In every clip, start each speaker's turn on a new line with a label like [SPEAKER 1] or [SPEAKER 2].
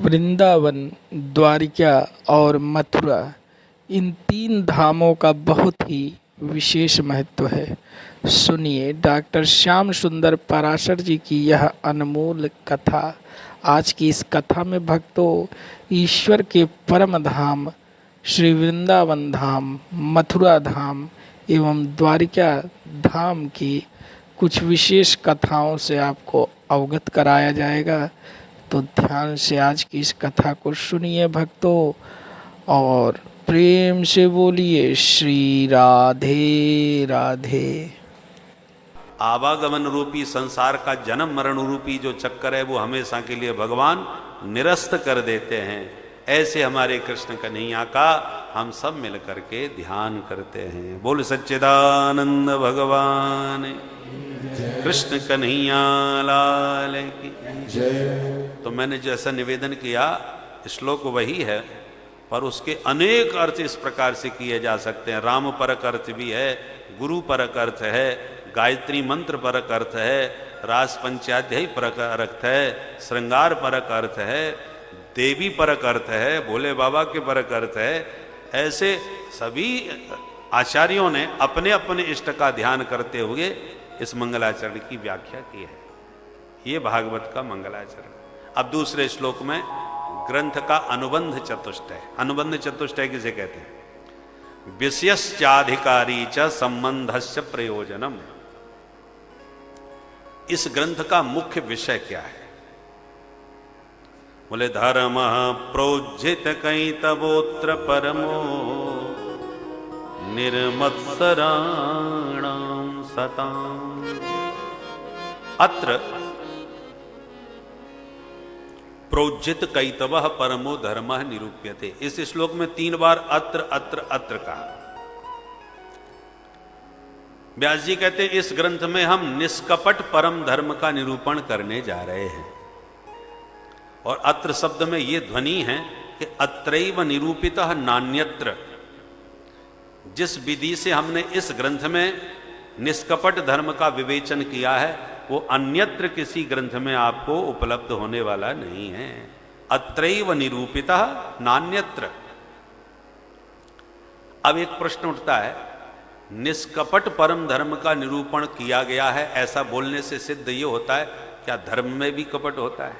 [SPEAKER 1] वृंदावन, द्वारिका और मथुरा, इन तीन धामों का बहुत ही विशेष महत्व है। सुनिए डॉक्टर श्याम सुंदर पराशर जी की यह अनमोल कथा। आज की इस कथा में भक्तों ईश्वर के परम धाम श्री वृंदावन धाम, मथुरा धाम एवं द्वारिका धाम की कुछ विशेष कथाओं से आपको अवगत कराया जाएगा। तो ध्यान से आज की इस कथा को सुनिए भक्तों और प्रेम से बोलिए श्री राधे राधे।
[SPEAKER 2] आवागमन रूपी संसार का जन्म मरण रूपी जो चक्कर है वो हमेशा के लिए भगवान निरस्त कर देते हैं। ऐसे हमारे कृष्ण कन्हैया का हम सब मिल करके ध्यान करते हैं। बोल सच्चिदानंद भगवान कृष्ण कन्हैया लाल की जय। तो मैंने जैसा निवेदन किया श्लोक वही है, पर उसके अनेक अर्थ इस प्रकार से किए जा सकते हैं। राम परक अर्थ भी है, गुरु परक अर्थ है, गायत्री मंत्र परक अर्थ है, रास पंचाध्यायी परक अर्थ है, श्रृंगार परक अर्थ है, देवी परक अर्थ है, भोले बाबा के परक अर्थ है। ऐसे सभी आचार्यों ने अपने अपने इष्ट का ध्यान करते हुए इस मंगलाचरण की व्याख्या की है। ये भागवत का मंगलाचरण। अब दूसरे श्लोक में ग्रंथ का अनुबंध चतुष्टय। अनुबंध चतुष्टय किसे कहते हैं? विषयश्चाधिकारी च संबंधस्य प्रयोजनम। इस ग्रंथ का मुख्य विषय क्या है? बोले धर्म प्रोज्झित कैतवोत्र परमो निर्मत्सराणां सताम्। अत्र प्रोज्झित कैतवः परमो धर्मः निरूप्यते। इस श्लोक में 3 बार अत्र अत्र अत्र कहा। व्यास जी कहते हैं इस ग्रंथ में हम निष्कपट परम धर्म का निरूपण करने जा रहे हैं। और अत्र शब्द में यह ध्वनि है कि अत्रैव निरूपितः नान्यत्र। जिस विधि से हमने इस ग्रंथ में निष्कपट धर्म का विवेचन किया है वो अन्यत्र किसी ग्रंथ में आपको उपलब्ध होने वाला नहीं है। अत्रैव निरूपितः नान्यत्र। अब एक प्रश्न उठता है, निष्कपट परम धर्म का निरूपण किया गया है, ऐसा बोलने से सिद्ध ये होता है क्या धर्म में भी कपट होता है?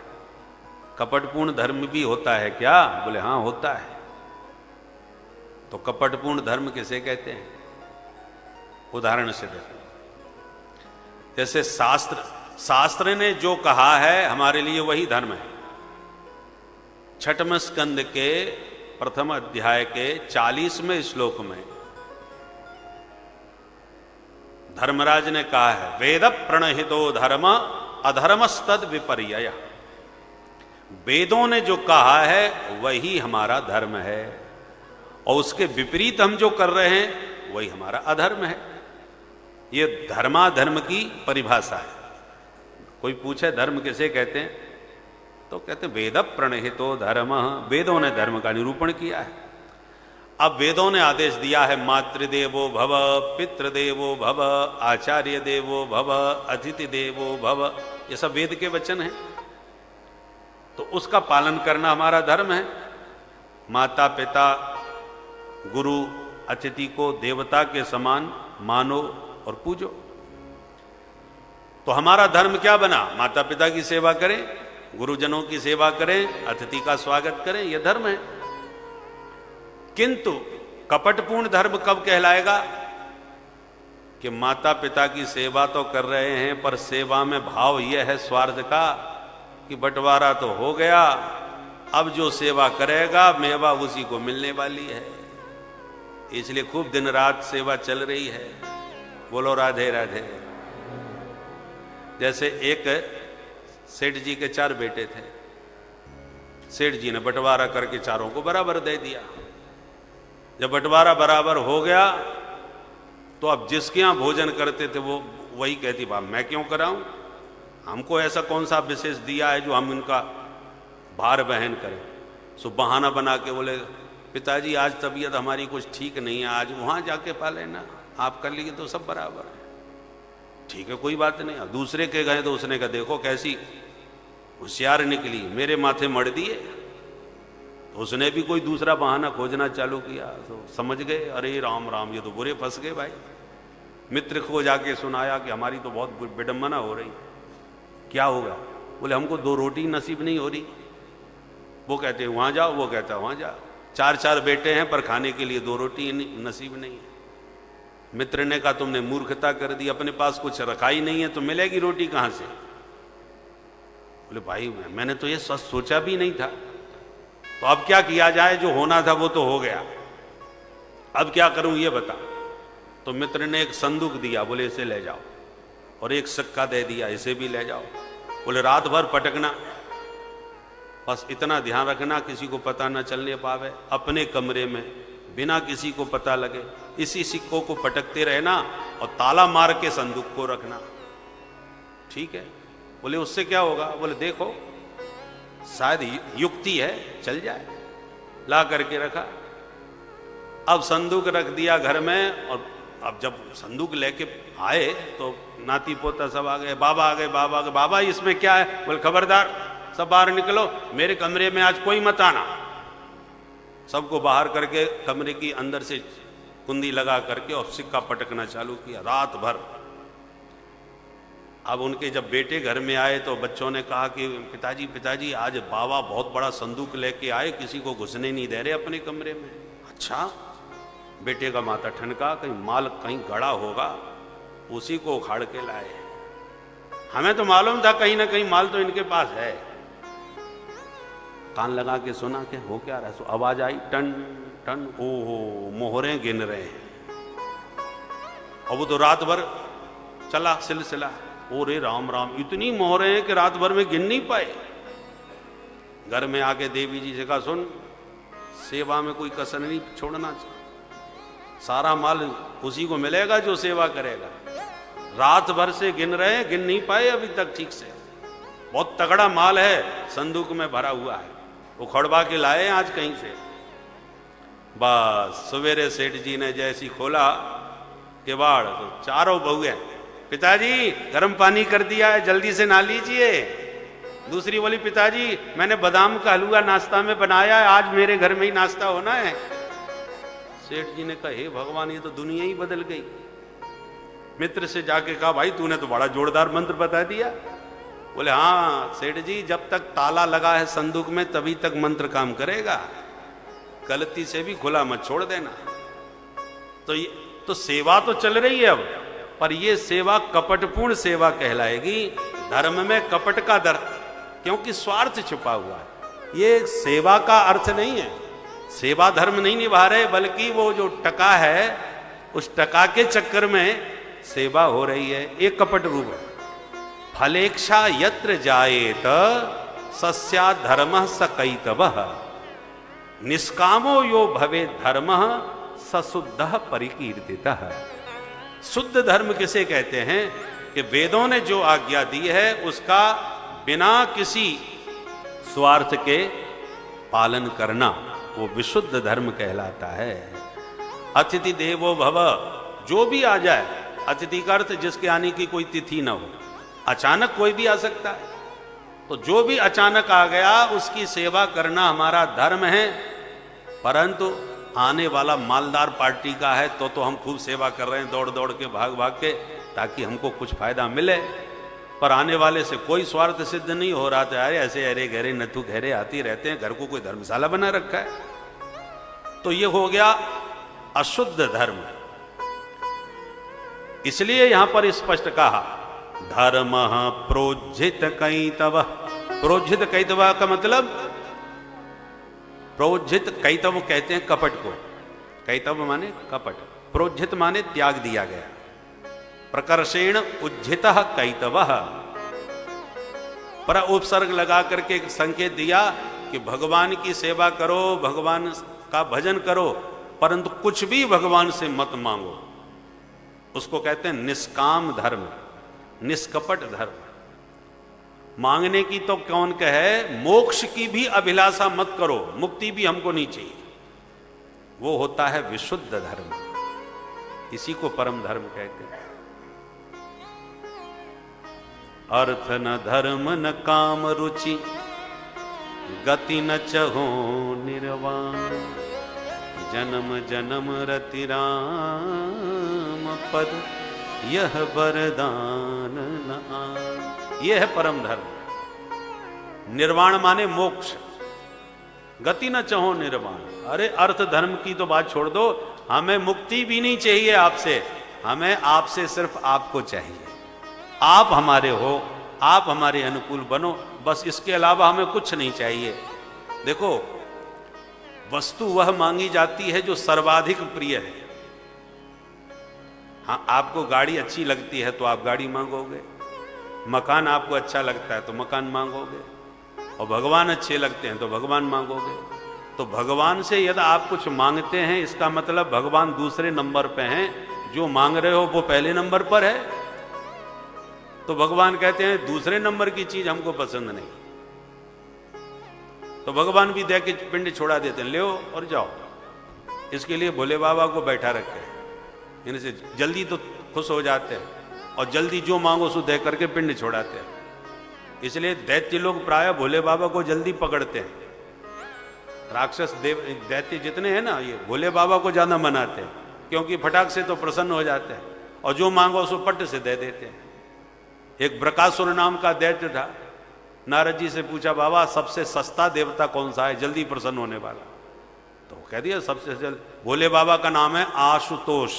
[SPEAKER 2] कपटपूर्ण धर्म भी होता है क्या? बोले हाँ होता है। तो कपटपूर्ण धर्म किसे कहते हैं? उदाहरण से देखो, जैसे शास्त्र ने जो कहा है हमारे लिए वही धर्म है। छठवें स्कंद के प्रथम अध्याय के 40वें श्लोक में धर्मराज ने कहा है वेद प्रणहितो धर्म अधर्मस्तद विपर्यय। वेदों ने जो कहा है वही हमारा धर्म है और उसके विपरीत हम जो कर रहे हैं वही हमारा अधर्म है। ये धर्माधर्म की परिभाषा है। कोई पूछे धर्म किसे कहते हैं तो कहते हैं वेद प्रणहितो धर्म। वेदों ने धर्म का निरूपण किया है। अब वेदों ने आदेश दिया है मातृदेवो भव, पितृदेवो भव, आचार्य देवो भव, अतिथि देवो भव। ये सब वेद के वचन हैं, तो उसका पालन करना हमारा धर्म है। माता पिता गुरु अतिथि को देवता के समान मानो और पूजो। तो हमारा धर्म क्या बना? माता पिता की सेवा करें, गुरुजनों की सेवा करें, अतिथि का स्वागत करें, यह धर्म है। किंतु कपटपूर्ण धर्म कब कहलाएगा? कि माता पिता की सेवा तो कर रहे हैं पर सेवा में भाव यह है स्वार्थ का कि बंटवारा तो हो गया, अब जो सेवा करेगा मेवा उसी को मिलने वाली है, इसलिए खूब दिन रात सेवा चल रही है। बोलो राधे राधे। जैसे एक सेठ जी के 4 बेटे थे। सेठ जी ने बंटवारा करके चारों को बराबर दे दिया। जब बंटवारा बराबर हो गया तो अब जिसके यहां भोजन करते थे वो वही कहती बाप मैं क्यों कराऊं, हमको ऐसा कौन सा विशेष दिया है जो हम इनका भार वहन करें। सो बहाना बना के बोले पिताजी आज तबीयत हमारी कुछ ठीक नहीं है, आज वहां जाके पा लेना, आप कर लीजिए तो सब बराबर है। ठीक है कोई बात नहीं। दूसरे के गए तो उसने कहा देखो कैसी होशियार निकली, मेरे माथे मर दिए, तो उसने भी कोई दूसरा बहाना खोजना चालू किया, तो समझ गए अरे राम राम, ये तो बुरे फंस गए भाई। मित्र को जाके सुनाया कि हमारी तो बहुत विडंबना हो रही है। क्या होगा? बोले हमको 2 रोटी नसीब नहीं हो रही। वो कहते वहाँ जाओ, वो कहता वहाँ जाओ। 4 बेटे हैं पर खाने के लिए 2 रोटी नसीब नहीं है। मित्र ने कहा तुमने मूर्खता कर दी, अपने पास कुछ रखा ही नहीं है तो मिलेगी रोटी कहाँ से? बोले भाई मैंने तो ये सोचा भी नहीं था। तो अब क्या किया जाए? जो होना था वो तो हो गया, अब क्या करूं ये बता। तो मित्र ने एक संदूक दिया, बोले इसे ले जाओ, और एक सिक्का दे दिया, इसे भी ले जाओ। बोले रात भर पटकना, बस इतना ध्यान रखना किसी को पता न चलने पावे, अपने कमरे में बिना किसी को पता लगे इसी सिक्कों को पटकते रहना और ताला मार के संदूक को रखना, ठीक है? बोले उससे क्या होगा? बोले देखो शायद युक्ति है, चल जाए। ला करके रखा। अब संदूक रख दिया घर में, और अब जब संदूक लेके आए तो नाती पोता सब आ गए, बाबा आ गए, बाबा आ गए। बाबा इसमें क्या है? बोले खबरदार, सब बाहर निकलो, मेरे कमरे में आज कोई मत आना। सबको बाहर करके कमरे की अंदर से कुंडी लगा करके और सिक्का पटकना चालू किया रात भर। अब उनके जब बेटे घर में आए तो बच्चों ने कहा कि पिताजी पिताजी आज बाबा बहुत बड़ा संदूक लेके आए, किसी को घुसने नहीं दे रहे अपने कमरे में। अच्छा? बेटे का माथा ठनका, कहीं माल कहीं गड़ा होगा, उसी को उखाड़ के लाए। हमें तो मालूम था कहीं ना कहीं माल तो इनके पास है। कान लगा के सुना कि हो क्या रहा है। सो आवाज आई टन टन, ओहो मोहरे गिन रहे हैं। और वो तो रात भर चला सिलसिला। ओरे राम राम, इतनी मोहरे हैं कि रात भर में गिन नहीं पाए। घर में आके देवी जी से कहा सुन, सेवा में कोई कसर नहीं छोड़ना चाहिए, सारा माल उसी को मिलेगा जो सेवा करेगा। रात भर से गिन रहे हैं, गिन नहीं पाए अभी तक ठीक से। बहुत तगड़ा माल है, संदूक में भरा हुआ है, वो खड़वा के लाए आज कहीं से। बस सवेरे सेठ जी ने जैसी खोला किवाड़ तो चारों बहुएं, पिताजी गर्म पानी कर दिया है, जल्दी से नहा लीजिए। दूसरी बोली पिताजी मैंने बादाम का हलवा नाश्ता में बनाया है, आज मेरे घर में ही नाश्ता होना है। सेठ जी ने कहा हे भगवान, ये तो दुनिया ही बदल गई। मित्र से जाके कहा भाई तूने तो बड़ा जोरदार मंत्र बता दिया। बोले हाँ सेठ जी, जब तक ताला लगा है संदूक में तभी तक मंत्र काम करेगा, गलती से भी खुला मत छोड़ देना। तो ये तो सेवा तो चल रही है अब, पर ये सेवा कपटपूर्ण सेवा कहलाएगी। धर्म में कपट का दर, क्योंकि स्वार्थ छुपा हुआ है। ये सेवा का अर्थ नहीं है, सेवा धर्म नहीं निभा रहे, बल्कि वो जो टका है उस टका के चक्कर में सेवा हो रही है। एक कपट रूप है। फलेक्षा यत्र जायेत सस्या धर्म सकैतवः, निष्कामो यो भवे धर्म सशुद्ध परिकीर्तितः। शुद्ध धर्म किसे कहते हैं? कि वेदों ने जो आज्ञा दी है उसका बिना किसी स्वार्थ के पालन करना, वो विशुद्ध धर्म कहलाता है। अतिथि देवो भव, जो भी आ जाए, अतिथि का अर्थ जिसके आने की कोई तिथि न हो, अचानक कोई भी आ सकता है, तो जो भी अचानक आ गया उसकी सेवा करना हमारा धर्म है। परंतु आने वाला मालदार पार्टी का है तो हम खूब सेवा कर रहे हैं, दौड़ दौड़ के भाग भाग के, ताकि हमको कुछ फायदा मिले। पर आने वाले से कोई स्वार्थ सिद्ध नहीं हो रहा था। अरे ऐसे अरे गहरे नथु गहरे आती रहते हैं, घर को कोई धर्मशाला बना रखा है। तो ये हो गया अशुद्ध धर्म। इसलिए यहां पर स्पष्ट कहा धर्म प्रोज्झित कैतव। प्रोज्झित कैतव का मतलब, प्रोज्झित कैतव कहते हैं कपट को। कैतव माने कपट, प्रोज्झित माने त्याग दिया गया। प्रकर्षेण उज्झितः कैतवः, पर उपसर्ग लगा करके एक संकेत दिया कि भगवान की सेवा करो, भगवान का भजन करो, परंतु कुछ भी भगवान से मत मांगो। उसको कहते हैं निष्काम धर्म, निष्कपट धर्म। मांगने की तो कौन कहे, मोक्ष की भी अभिलाषा मत करो, मुक्ति भी हमको नहीं चाहिए। वो होता है विशुद्ध धर्म, इसी को परम धर्म कहते हैं। अर्थ न धर्म न काम रुचि गति न चहो निर्वाण, जन्म जन्म रति राम पद, यह वरदान न आन। यह है परम धर्म। निर्वाण माने मोक्ष, गति न चहो निर्वाण। अरे अर्थ धर्म की तो बात छोड़ दो, हमें मुक्ति भी नहीं चाहिए आपसे, हमें आपसे सिर्फ आपको चाहिए। आप हमारे हो, आप हमारे अनुकूल बनो, बस इसके अलावा हमें कुछ नहीं चाहिए। देखो, वस्तु वह मांगी जाती है जो सर्वाधिक प्रिय है। हाँ, आपको गाड़ी अच्छी लगती है तो आप गाड़ी मांगोगे, मकान आपको अच्छा लगता है तो मकान मांगोगे, और भगवान अच्छे लगते हैं तो भगवान मांगोगे। तो भगवान से यदि आप कुछ मांगते हैं, इसका मतलब भगवान दूसरे नंबर पे हैं, जो मांग रहे हो वो पहले नंबर पर है। तो भगवान कहते हैं दूसरे नंबर की चीज हमको पसंद नहीं, तो भगवान भी दे के पिंड छोड़ा देते हैं, ले और जाओ। इसके लिए भोले बाबा को बैठा रखे, इनसे जल्दी तो खुश हो जाते हैं, और जल्दी जो मांगो सो दे करके पिंड छोड़ाते हैं। इसलिए दैत्य लोग प्राय भोले बाबा को जल्दी पकड़ते हैं। राक्षस देव दैत्य जितने हैं ना, ये भोले बाबा को ज्यादा मनाते हैं, क्योंकि फटाक से तो प्रसन्न हो जाते हैं, और जो मांगो सो पट से दे देते हैं। एक ब्रकासुर नाम का दैत्य था, नारद जी से पूछा, बाबा सबसे सस्ता देवता कौन सा है, जल्दी प्रसन्न होने वाला? तो कह दिया सबसे जल्द भोले बाबा का नाम है आशुतोष।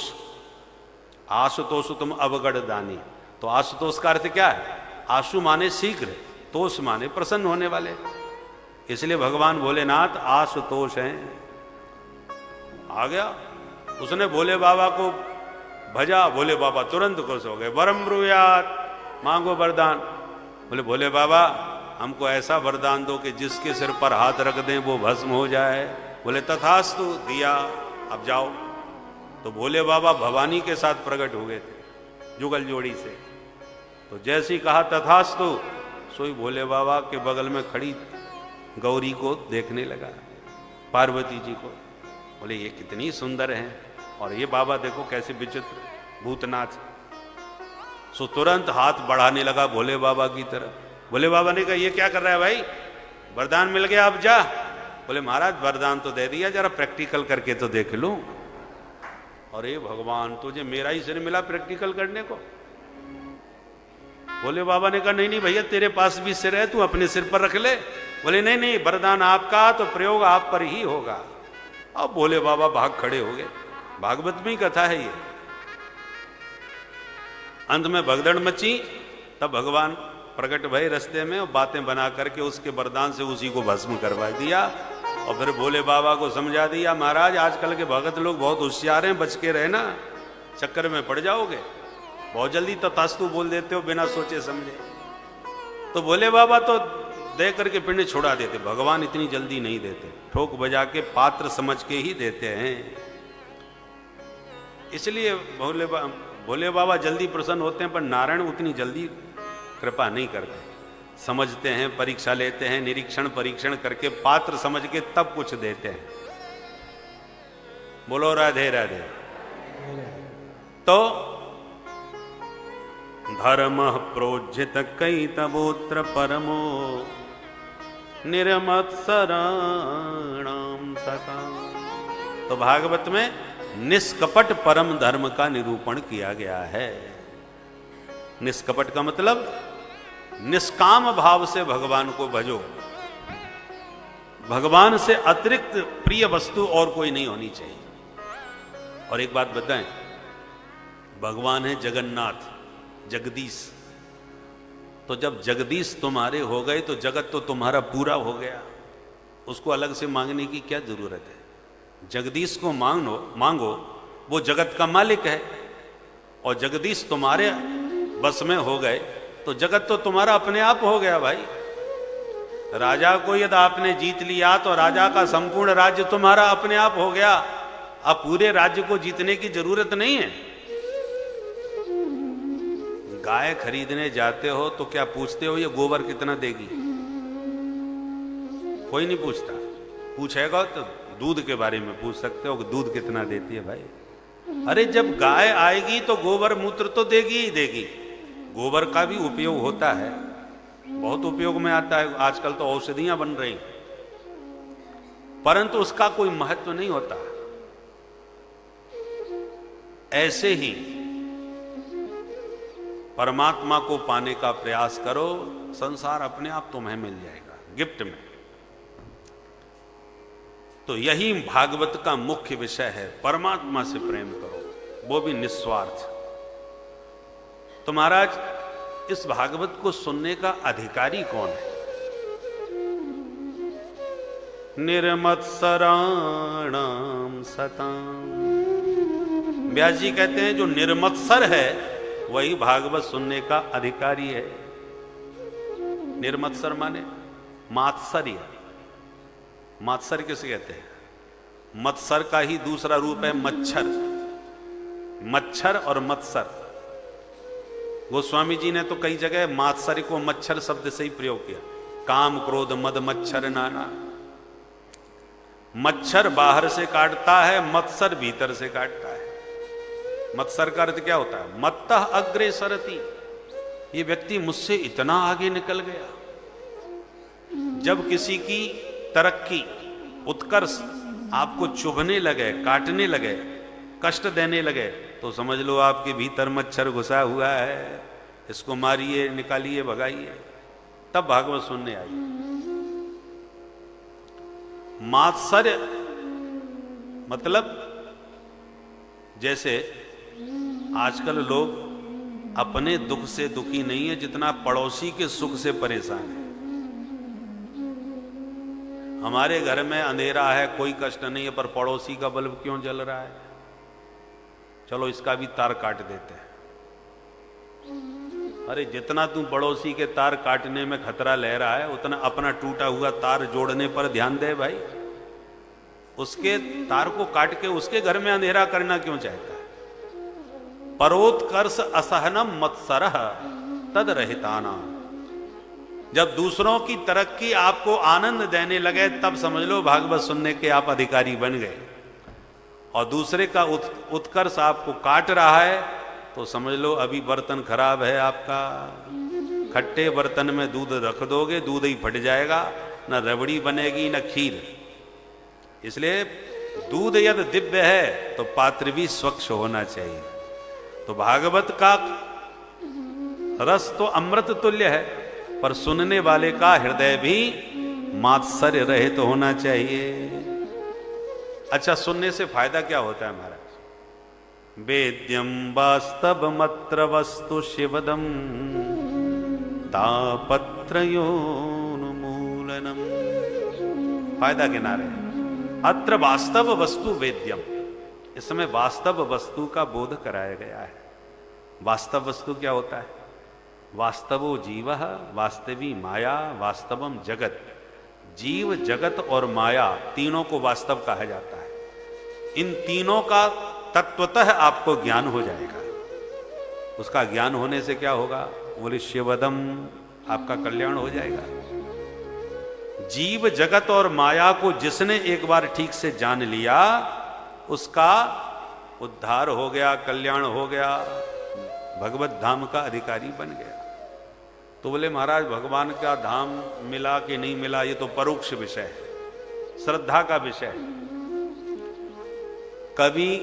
[SPEAKER 2] आशुतोष तुम अवगढ़ दानी। तो आशुतोष का अर्थ क्या है? आशु माने शीघ्र, तोष माने प्रसन्न होने वाले। इसलिए भगवान भोलेनाथ आशुतोष हैं। आ गया, उसने भोले बाबा को भजा, भोले बाबा तुरंत खुश हो गए। वरम ब्रूयात, मांगो वरदान। बोले भोले बाबा हमको ऐसा वरदान दो कि जिसके सिर पर हाथ रख दें वो भस्म हो जाए। बोले तथास्तु, दिया, अब जाओ। तो भोले बाबा भवानी के साथ प्रकट हो गए थे, जुगल जोड़ी से। तो जैसे ही कहा तथास्तु, सोई भोले बाबा के बगल में खड़ी गौरी को देखने लगा, पार्वती जी को। बोले ये कितनी सुंदर हैं, और ये बाबा देखो कैसे विचित्र भूतनाथ। सो तुरंत हाथ बढ़ाने लगा भोले बाबा की तरफ। भोले बाबा ने कहा ये क्या कर रहा है भाई, वरदान मिल गया अब जा। बोले महाराज वरदान तो दे दिया, जरा प्रैक्टिकल करके तो देख लूं। अरे भगवान, तुझे मेरा ही सिर मिला प्रैक्टिकल करने को? भोले बाबा ने कहा नहीं नहीं भैया, तेरे पास भी सिर है, तू अपने सिर पर रख ले। बोले नहीं नहीं, वरदान आपका तो प्रयोग आप पर ही होगा। अब भोले बाबा भाग खड़े हो गए। भागवत में ही कथा है ये। अंत में भगदड़ मची, तब भगवान प्रकट भय रास्ते में, और बातें बना करके उसके वरदान से उसी को भस्म करवा दिया। और फिर भोले बाबा को समझा दिया, महाराज आजकल के भगत लोग बहुत होशियार हैं, बच के रहना, चक्कर में पड़ जाओगे, बहुत जल्दी तथास्तु बोल देते हो बिना सोचे समझे। तो भोले बाबा तो दे करके पिंड छोड़ा देते, भगवान इतनी जल्दी नहीं देते, ठोक बजा के पात्र समझ के ही देते हैं। इसलिए भोले बाबा जल्दी प्रसन्न होते हैं, पर नारायण उतनी जल्दी कृपा नहीं करते। समझते हैं, परीक्षा लेते हैं, निरीक्षण परीक्षण करके पात्र समझ के तब कुछ देते हैं। बोलो राधे राधे। तो धर्म प्रोज्झित कई तबोत्र परमो निर्मत्सराणाम सता। तो भागवत में निष्कपट परम धर्म का निरूपण किया गया है। निष्कपट का मतलब निष्काम भाव से भगवान को भजो। भगवान से अतिरिक्त प्रिय वस्तु और कोई नहीं होनी चाहिए। और एक बात बताएं, भगवान है जगन्नाथ, जगदीश। तो जब जगदीश तुम्हारे हो गए तो जगत तो तुम्हारा पूरा हो गया, उसको अलग से मांगने की क्या जरूरत है? जगदीश को मांगो, वो जगत का मालिक है। और जगदीश तुम्हारे बस में हो गए तो जगत तो तुम्हारा अपने आप हो गया भाई। राजा को यदि आपने जीत लिया तो राजा का संपूर्ण राज्य तुम्हारा अपने आप हो गया। अब पूरे राज्य को जीतने की जरूरत नहीं है। गाय खरीदने जाते हो तो क्या पूछते हो ये गोबर कितना देगी? कोई नहीं पूछता। पूछेगा तो दूध के बारे में पूछ सकते हो कि दूध कितना देती है भाई। अरे जब गाय आएगी तो गोबर मूत्र तो देगी ही देगी। गोबर का भी उपयोग होता है, बहुत उपयोग में आता है। आजकल तो औषधियां बन रही हैं। परंतु उसका कोई महत्व नहीं होता। ऐसे ही परमात्मा को पाने का प्रयास करो, संसार अपने आप तुम्हें मिल जाएगा गिफ्ट में। तो यही भागवत का मुख्य विषय है, परमात्मा से प्रेम करो, वो भी निस्वार्थ। तो महाराज, इस भागवत को सुनने का अधिकारी कौन है? निर्मत्सराणाम सताम। व्यास जी कहते हैं जो निर्मत्सर है वही भागवत सुनने का अधिकारी है। निर्मत्सर माने मात्सर्य। मात्सर्य किसे कहते हैं? मत्सर का ही दूसरा रूप है मच्छर। मच्छर और मत्सर, गोस्वामी जी ने तो कई जगह मात्सर्य को मच्छर शब्द से ही प्रयोग किया। काम क्रोध मद मच्छर नाना। मच्छर बाहर से काटता है, मत्सर भीतर से काटता है। मत्सर का अर्थ क्या होता है? मत्तः अग्रे सरती, ये व्यक्ति मुझसे इतना आगे निकल गया। जब किसी की तरक्की, उत्कर्ष आपको चुभने लगे, काटने लगे, कष्ट देने लगे, तो समझ लो आपके भीतर मच्छर घुसा हुआ है, इसको मारिए, निकालिए, भगाइए, तब भागवत सुनने आइए। मात्सर्य मतलब जैसे आजकल लोग अपने दुख से दुखी नहीं है जितना पड़ोसी के सुख से परेशान है। हमारे घर में अंधेरा है, कोई कष्ट नहीं है, पर पड़ोसी का बल्ब क्यों जल रहा है? चलो इसका भी तार काट देते हैं। अरे जितना तू पड़ोसी के तार काटने में खतरा ले रहा है, उतना अपना टूटा हुआ तार जोड़ने पर ध्यान दे भाई। उसके तार को काट के उसके घर में अंधेरा करना क्यों चाहता है? परोत्कर्ष असहनम मत्सरः तद रहिताना। जब दूसरों की तरक्की आपको आनंद देने लगे, तब समझ लो भागवत सुनने के आप अधिकारी बन गए। और दूसरे का उत्कर्ष आपको काट रहा है, तो समझ लो अभी बर्तन खराब है आपका। खट्टे बर्तन में दूध रख दोगे, दूध ही फट जाएगा, न रबड़ी बनेगी न खीर। इसलिए दूध यदि दिव्य है तो पात्र भी स्वच्छ होना चाहिए। तो भागवत का रस तो अमृत तुल्य है, पर सुनने वाले का हृदय भी मात्सर्य रहित तो होना चाहिए। अच्छा, सुनने से फायदा क्या होता है महाराज? वेद्यम वास्तवमत्र वस्तु शिवदम तापत्रयोन्मूलनम। फायदा किनारे है। अत्र वास्तव वस्तु वेद्यम, इस समय वास्तव वस्तु का बोध कराया गया है। वास्तव वस्तु क्या होता है? वास्तवो जीव, वास्तवी माया, वास्तवम जगत। जीव, जगत और माया तीनों को वास्तव कहा जाता है। इन तीनों का तत्वतः आपको ज्ञान हो जाएगा। उसका ज्ञान होने से क्या होगा? बोले शिवदम, आपका कल्याण हो जाएगा। जीव, जगत और माया को जिसने एक बार ठीक से जान लिया, उसका उद्धार हो गया, कल्याण हो गया, भगवत धाम का अधिकारी बन गया। तो बोले महाराज भगवान का धाम मिला कि नहीं मिला, ये तो परोक्ष विषय है, श्रद्धा का विषय है। कभी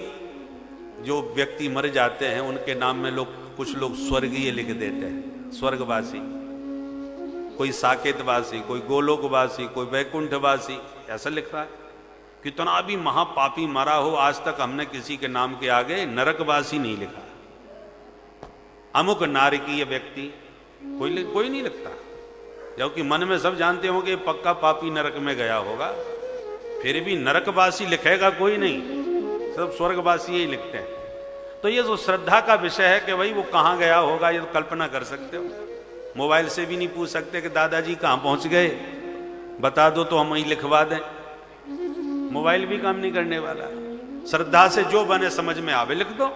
[SPEAKER 2] जो व्यक्ति मर जाते हैं उनके नाम में कुछ लोग स्वर्गीय लिख देते हैं, स्वर्गवासी। कोई साकेतवासी, कोई गोलोकवासी, कोई वैकुंठवासी, ऐसा लिख रहा है। कितना भी महापापी मरा हो, आज तक हमने किसी के नाम के आगे नरकवासी नहीं लिखा। अमुक नारकीय व्यक्ति कोई नहीं लिखता, जबकि मन में सब जानते होंगे कि पक्का पापी नरक में गया होगा, फिर भी नरकवासी लिखेगा कोई नहीं, सब स्वर्गवासी ही लिखते हैं। तो ये जो श्रद्धा का विषय है कि भाई वो कहाँ गया होगा, ये तो कल्पना कर सकते हो। मोबाइल से भी नहीं पूछ सकते कि दादाजी कहाँ पहुंच गए, बता दो तो हम वहीं लिखवा दें। मोबाइल भी काम नहीं करने वाला। श्रद्धा से जो बने समझ में आवे लिख दो।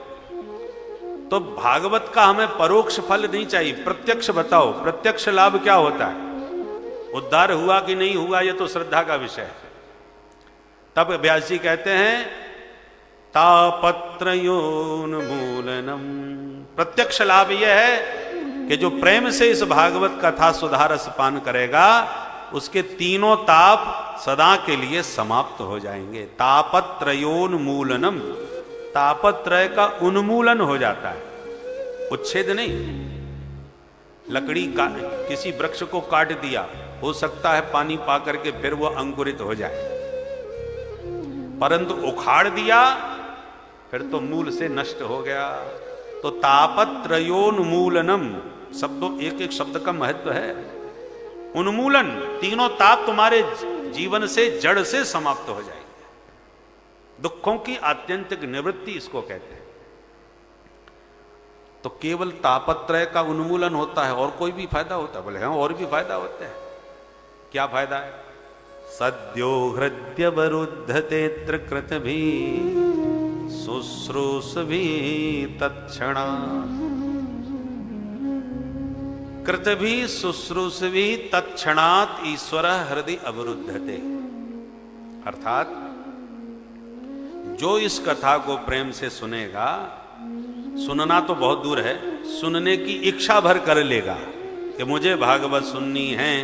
[SPEAKER 2] तो भागवत का हमें परोक्ष फल नहीं चाहिए, प्रत्यक्ष बताओ। प्रत्यक्ष लाभ क्या होता है? उद्धार हुआ कि नहीं हुआ, ये तो श्रद्धा का विषय है। तब व्यास जी कहते हैं तापत्रयोन्मूलनम। प्रत्यक्ष लाभ यह है कि जो प्रेम से इस भागवत कथा सुधारस पान करेगा, उसके तीनों ताप सदा के लिए समाप्त हो जाएंगे। तापत्रयोन्मूलनम, तापत्रय का उन्मूलन हो जाता है, उच्छेद नहीं। लकड़ी का किसी वृक्ष को काट दिया, हो सकता है पानी पा करके फिर वो अंकुरित हो जाए, परंतु उखाड़ दिया फिर तो मूल से नष्ट हो गया। तो तापत्रयोन्मूलनम, शब्दों एक एक शब्द का महत्व है। उन्मूलन, तीनों ताप तुम्हारे जीवन से जड़ से समाप्त हो जाएंगे। दुखों की आत्यंतिक निवृत्ति इसको कहते हैं। तो केवल तापत्रय का उन्मूलन होता है, और कोई भी फायदा होता है? बोले हाँ, और भी फायदा होते हैं। क्या फायदा है? सद्यो हृद्यवरुद्धते त्रिकृत भी शुश्रूष भी तत्क्षणा, कृत भी शुश्रूष भी तत्क्षणात ईश्वर हृदय अवरुद्धते। अर्थात जो इस कथा को प्रेम से सुनेगा, सुनना तो बहुत दूर है, सुनने की इच्छा भर कर लेगा कि मुझे भागवत सुननी है,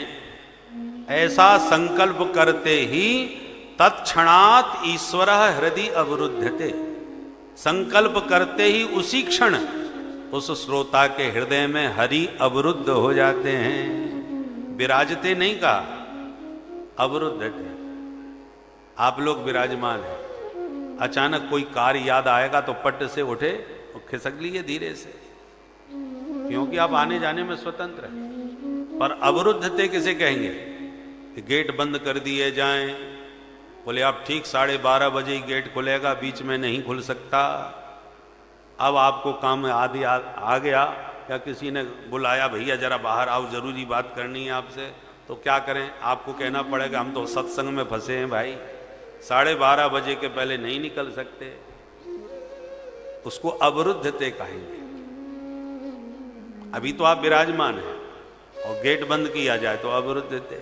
[SPEAKER 2] ऐसा संकल्प करते ही तत्क्षणात ईश्वर हृदय अवरुद्धते, संकल्प करते ही उसी क्षण उस श्रोता के हृदय में हरि अवरुद्ध हो जाते हैं। विराजते नहीं कहा, अवरुद्धते। आप लोग विराजमान हैं, अचानक कोई कार्य याद आएगा तो पट से उठे और खिसक लिए धीरे से, क्योंकि आप आने जाने में स्वतंत्र हैं। पर अवरुद्धते किसे कहेंगे? कि गेट बंद कर दिए जाएं, बोले आप ठीक 12:30 बजे ही गेट खुलेगा, बीच में नहीं खुल सकता। अब आपको काम आदि आ गया, या किसी ने बुलाया, भैया जरा बाहर आओ, जरूरी बात करनी है आपसे, तो क्या करें? आपको कहना पड़ेगा हम तो सत्संग में फंसे हैं भाई, 12:30 बजे के पहले नहीं निकल सकते। उसको अवरुद्धते कहेंगे। अभी तो आप विराजमान हैं और गेट बंद किया जाए तो अवरुद्धते।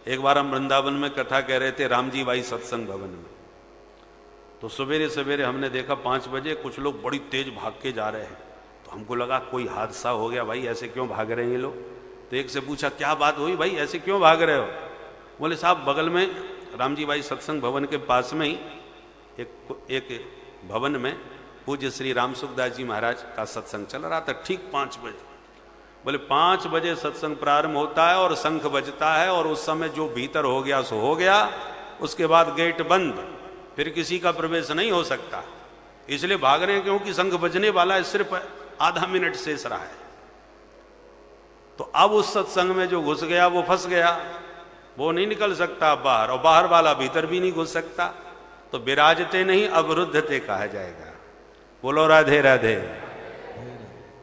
[SPEAKER 2] एक बार हम वृंदावन में कथा कह रहे थे राम जी बाई सत्संग भवन में, तो सवेरे सवेरे हमने देखा 5 बजे कुछ लोग बड़ी तेज भाग के जा रहे हैं। तो हमको लगा कोई हादसा हो गया, भाई ऐसे क्यों भाग रहे हैं ये लोग। तो एक से पूछा क्या बात हुई भाई, ऐसे क्यों भाग रहे हो? बोले साहब बगल में राम जी बाई सत्संग भवन के पास में ही एक भवन में पूज्य श्री राम सुखदास जी महाराज का सत्संग चल रहा था, ठीक 5 बजे। बोले 5 बजे सत्संग प्रारंभ होता है और शंख बजता है, और उस समय जो भीतर हो गया सो हो गया, उसके बाद गेट बंद, फिर किसी का प्रवेश नहीं हो सकता। इसलिए भाग रहे हैं क्योंकि शंख बजने वाला है, सिर्फ आधा मिनट शेष रहा है। तो अब उस सत्संग में जो घुस गया वो फंस गया, वो नहीं निकल सकता बाहर, और बाहर वाला भीतर भी नहीं घुस सकता। तो विराजते नहीं अवरुद्धते कहा जाएगा। बोलो राधे राधे।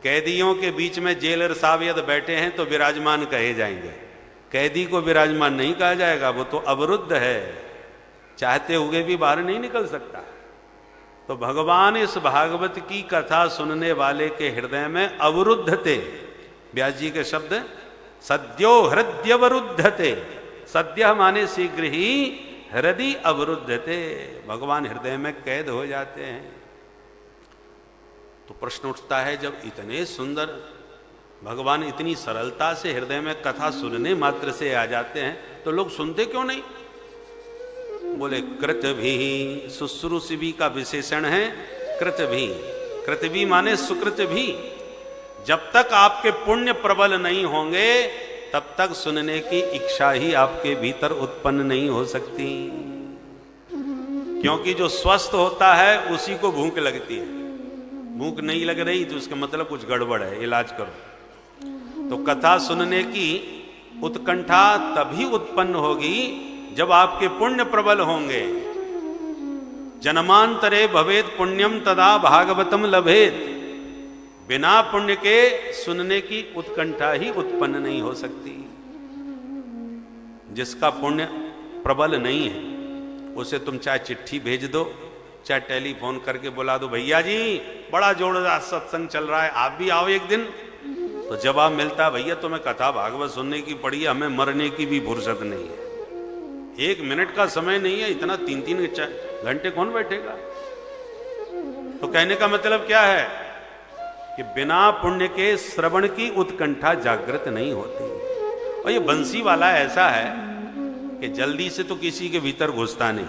[SPEAKER 2] कैदियों के बीच में जेलर साहब यदि बैठे हैं तो विराजमान कहे जाएंगे, कैदी को विराजमान नहीं कहा जाएगा, वो तो अवरुद्ध है, चाहते हुए भी बाहर नहीं निकल सकता। तो भगवान इस भागवत की कथा सुनने वाले के हृदय में अवरुद्धते, व्यास जी के शब्द, सद्यो हृदयवरुद्धते, सद्य माने शीघ्र ही, हृदय अवरुद्धते, भगवान हृदय में कैद हो जाते हैं। तो प्रश्न उठता है, जब इतने सुंदर भगवान इतनी सरलता से हृदय में कथा सुनने मात्र से आ जाते हैं, तो लोग सुनते क्यों नहीं? बोले कृत भी, शुश्रूष भी का विशेषण है कृत भी। कृत भी माने सुकृत भी। जब तक आपके पुण्य प्रबल नहीं होंगे तब तक सुनने की इच्छा ही आपके भीतर उत्पन्न नहीं हो सकती, क्योंकि जो स्वस्थ होता है उसी को भूख लगती है। भूख नहीं लग रही तो उसका मतलब कुछ गड़बड़ है, इलाज करो। तो कथा सुनने की उत्कंठा तभी उत्पन्न होगी जब आपके पुण्य प्रबल होंगे। जन्मांतरे भवेद पुण्यम तदा भागवतम लभेद। बिना पुण्य के सुनने की उत्कंठा ही उत्पन्न नहीं हो सकती। जिसका पुण्य प्रबल नहीं है उसे तुम चाहे चिट्ठी भेज दो, चाहे टेलीफोन करके बुला दो, भैया जी बड़ा जोरदार सत्संग चल रहा है, आप भी आओ एक दिन, तो जवाब मिलता है भैया तुम्हें कथा भागवत सुनने की पड़ी है, हमें मरने की भी फुर्सत नहीं है, 1 मिनट का समय नहीं है, इतना 3-3 घंटे कौन बैठेगा। तो कहने का मतलब क्या है कि बिना पुण्य के श्रवण की उत्कंठा जागृत नहीं होती। और ये बंसी वाला ऐसा है कि जल्दी से तो किसी के भीतर घुसता नहीं,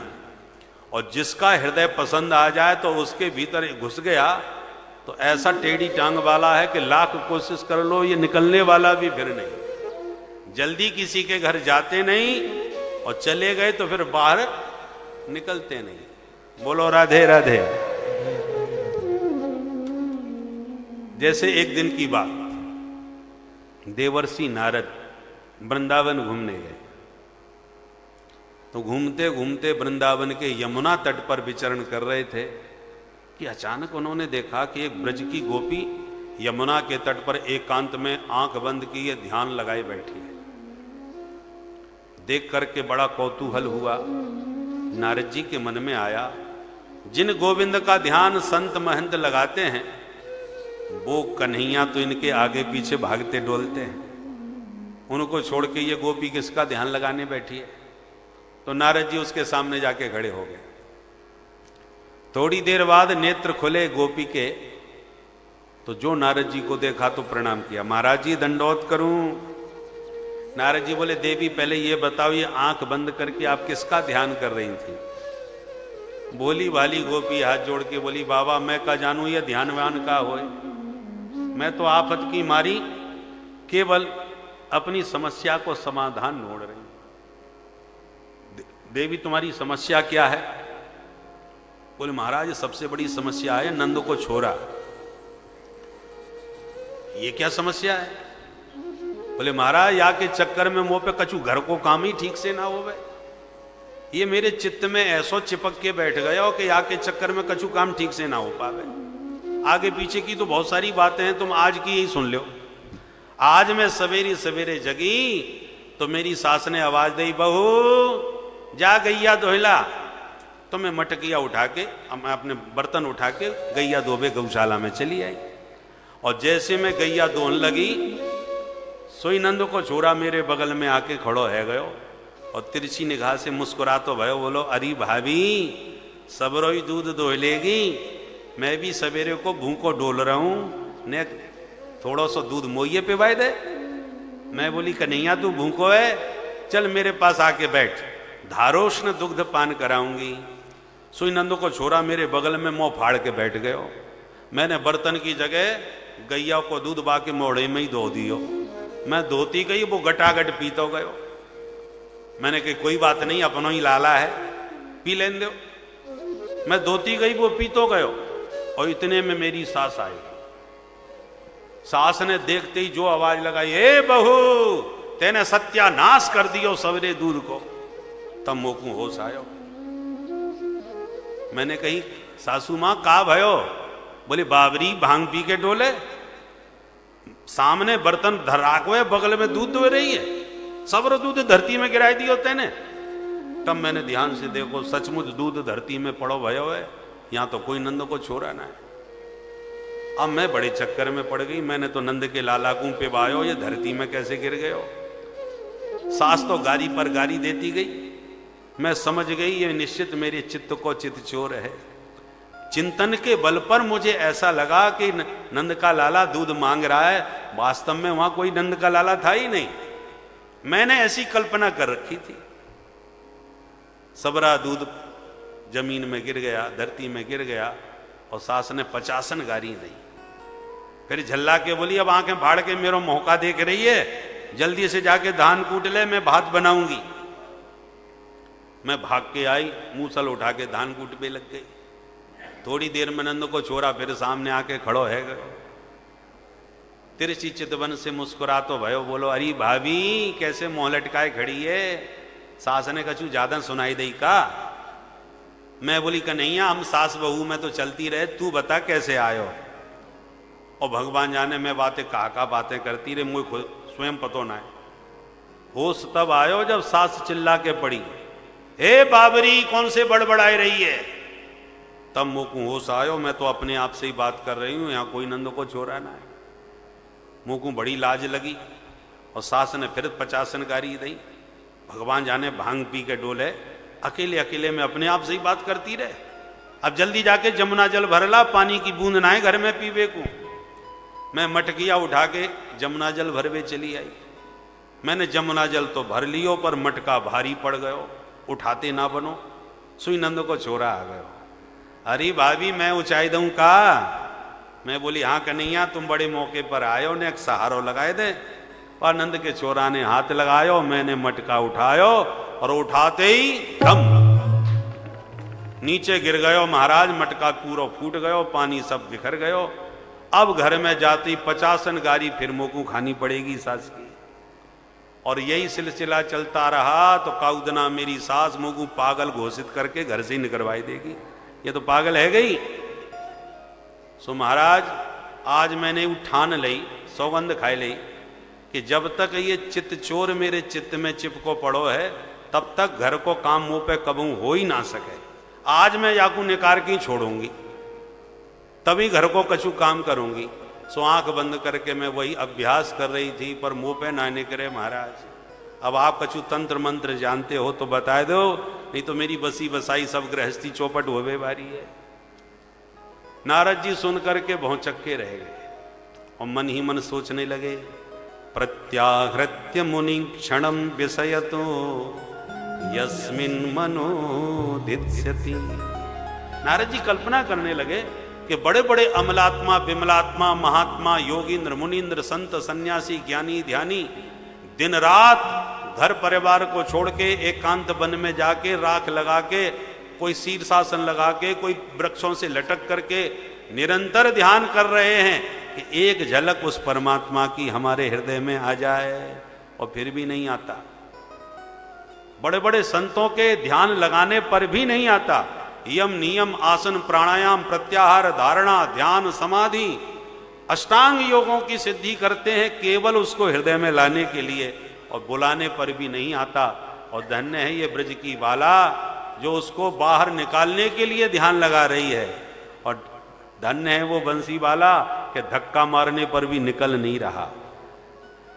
[SPEAKER 2] और जिसका हृदय पसंद आ जाए तो उसके भीतर घुस गया तो ऐसा टेढ़ी टांग वाला है कि लाख कोशिश कर लो ये निकलने वाला भी फिर नहीं। जल्दी किसी के घर जाते नहीं, और चले गए तो फिर बाहर निकलते नहीं। बोलो राधे राधे। जैसे एक दिन की बात, देवर्षि नारद वृंदावन घूमने गए, तो घूमते घूमते वृंदावन के यमुना तट पर विचरण कर रहे थे कि अचानक उन्होंने देखा कि एक ब्रज की गोपी यमुना के तट पर एकांत में आंख बंद किए ध्यान लगाए बैठी है। देख करके बड़ा कौतूहल हुआ। नारद जी के मन में आया, जिन गोविंद का ध्यान संत महंत लगाते हैं वो कन्हैया तो इनके आगे पीछे भागते डोलते हैं, उनको छोड़ के ये गोपी किसका ध्यान लगाने बैठी है। तो नारद जी उसके सामने जाके खड़े हो गए। थोड़ी देर बाद नेत्र खुले गोपी के, तो जो नारद जी को देखा तो प्रणाम किया, महाराज जी दंडोत करूं। नारद जी बोले, देवी पहले ये बताओ ये आंख बंद करके आप किसका ध्यान कर रही थी। बोली वाली गोपी हाथ जोड़ के बोली, बाबा मैं का जानू ये ध्यानवान का होए, मैं तो आफत की मारी केवल अपनी समस्या को समाधान ढूंढ रही। देवी तुम्हारी समस्या क्या है। बोले महाराज सबसे बड़ी समस्या है नंद को छोड़ा। ये क्या समस्या है। बोले महाराज या के चक्कर में मुंह पे कछु घर को काम ही ठीक से ना होवे, ये मेरे चित्त में ऐसो चिपक के बैठ गया हो कि या के चक्कर में कछु काम ठीक से ना हो पावे। आगे पीछे की तो बहुत सारी बातें हैं, तुम आज की यही सुन लो। आज मैं सवेरे सवेरे जगी तो मेरी सास ने आवाज दी, बहू जा गैया दोहला। तो मैं मटकिया उठा के, मैं अपने बर्तन उठा के गैया दोबे गौशाला में चली आई। और जैसे मैं गैया दोहन लगी, सोई नंद को छोरा मेरे बगल में आके खड़ो है गयो और तिरछी निगाह से मुस्कुरा तो भयो, बोलो अरे भाभी सबरो ही दूध दोह लेगी, मैं भी सवेरे को भूखो डोल रहा हूं, ने थोड़ा सा दूध मोइये पे बाय दे। मैं बोली कन्हैया तू भूखो है, चल मेरे पास आके बैठ, धारोष्ण दुग्ध पान कराऊंगी। सुई नंदो को छोरा मेरे बगल में मुंह फाड़ के बैठ गयो। मैंने बर्तन की जगह गैया को दूध बा के मोड़े में ही धो दियो। मैं धोती गई, वो गटागट पीतो गयो। मैंने कही कोई बात नहीं, अपनो ही लाला है, पी लेन दो। मैं धोती गई, वो पीतो गयो। और इतने में मेरी सास आई। सास ने देखते ही जो आवाज लगाई, ए बहू तेने सत्यानाश कर दियो सवेरे दूध को। तब मोकू होश आयो। मैंने कही सासू मां का भयो। बोले बाबरी भांग पी के डोले, सामने बर्तन धराको बगल में दूध दो रही है, सब्र दूध धरती में गिराई दियो तेने। तब मैंने ध्यान से देखो, सचमुच दूध धरती में पड़ो भयो है, यहां तो कोई नंद को छोड़ा ना है। अब मैं बड़े चक्कर में पड़ गई। मैंने तो नंद के लाला कुं पे बायो, ये धरती में कैसे गिर गए हो। सास तो गारी पर गारी देती गई। मैं समझ गई ये निश्चित मेरे चित्त को चित चोर है। चिंतन के बल पर मुझे ऐसा लगा कि नंद का लाला दूध मांग रहा है, वास्तव में वहां कोई नंद का लाला था ही नहीं। मैंने ऐसी कल्पना कर रखी थी। सबरा दूध जमीन में गिर गया, धरती में गिर गया, और सास ने 50 गारी दी। फिर झल्ला के बोली, अब आंखें फाड़ के मेरा मौका देख रही है, जल्दी से जाके धान कूट ले, मैं भात बनाऊंगी। मैं भाग के आई, मूसल उठा के धान कूट पे लग गई। थोड़ी देर में नंद को छोरा फिर सामने आके खड़ो है गयो। तिरछी चितवन से मुस्कुरा तो भयो, बोलो अरे भाभी कैसे मुंह लटकाए खड़ी है, सास ने कछु ज्यादा सुनाई दई का। मैं बोली कन्हैया हम सास बहू में तो चलती रहे, तू बता कैसे आयो। और भगवान जाने मैं बातें का बातें करती रहे, मुझे खुद स्वयं पतो ना है। होश तब आयो जब सास चिल्ला के पड़ी, हे बाबरी कौन से बड़बड़ाई रही है। तब मुझको होश आयो, मैं तो अपने आप से ही बात कर रही हूं, यहां कोई नंद को छोड़ा ना है। मुझको बड़ी लाज लगी और सास ने फिर 50 गारी दी। भगवान जाने भांग पी के डोले, अकेले अकेले में अपने आप से ही बात करती रहे। अब जल्दी जाके जमुना जल भरला, पानी की बूंद ना है घर में पीवे को। मैं मटकिया उठा के जमुना जल भरवे चली आई। मैंने जमुना जल तो भर लियो, पर मटका भारी पड़ गयो, उठाते ना बनो। सुई नंद को छोरा आ गयो, अरे भाभी मैं ऊंचाई दूं का? मैं बोली हाँ कन्हैया तुम बड़े मौके पर आयो ने, एक सहारो लगाए दे। पर नंद के छोरा ने हाथ लगायो, मैंने मटका उठायो और उठाते ही धम नीचे गिर गयो महाराज। मटका पूरा फूट गयो, पानी सब बिखर गयो। अब घर में जाती 50 गारी फिर मोकू खानी पड़ेगी सास की। और यही सिलसिला चलता रहा तो काउदना मेरी सास मोकू पागल घोषित करके घर से निकलवाई देगी, ये तो पागल है गई। सो महाराज आज मैंने ठान ली, सौगंध खाई ली कि जब तक ये चित्त चोर मेरे चित्त में चिपको पड़ो है, तब तक घर को काम मुंह पे कबू हो ही ना सके। आज मैं याकू निकार की छोड़ूंगी, तभी घर को कछु काम करूंगी। सो आंख बंद करके मैं वही अभ्यास कर रही थी, पर मुंह पे ना निकले महाराज। अब आप कछु तंत्र मंत्र जानते हो तो बता दो, नहीं तो मेरी बसी बसाई सब गृहस्थी चौपट होवे बारी है। नारद जी सुन करके भौचक्के रह गए और मन ही मन सोचने लगे, प्रत्याहृत्य मुनि क्षणम विषयतो यस्मिन मनो दित्स्यति। नारद जी कल्पना करने लगे कि बड़े बड़े अमलात्मा, विमलात्मा, महात्मा, योगींद्र, मुनीन्द्र, संत, सन्यासी, ज्ञानी, ध्यानी दिन रात घर परिवार को छोड़ के एकांत वन में जाके राख लगा के, कोई शीर्षासन लगा के, कोई वृक्षों से लटक करके निरंतर ध्यान कर रहे हैं कि एक झलक उस परमात्मा की हमारे हृदय में आ जाए, और फिर भी नहीं आता। बड़े बड़े संतों के ध्यान लगाने पर भी नहीं आता। यम नियम आसन प्राणायाम प्रत्याहार धारणा ध्यान समाधि अष्टांग योगों की सिद्धि करते हैं केवल उसको हृदय में लाने के लिए, और बुलाने पर भी नहीं आता। और धन्य है ये ब्रज की बाला जो उसको बाहर निकालने के लिए ध्यान लगा रही है, और धन्य है वो बंसी वाला कि धक्का मारने पर भी निकल नहीं रहा।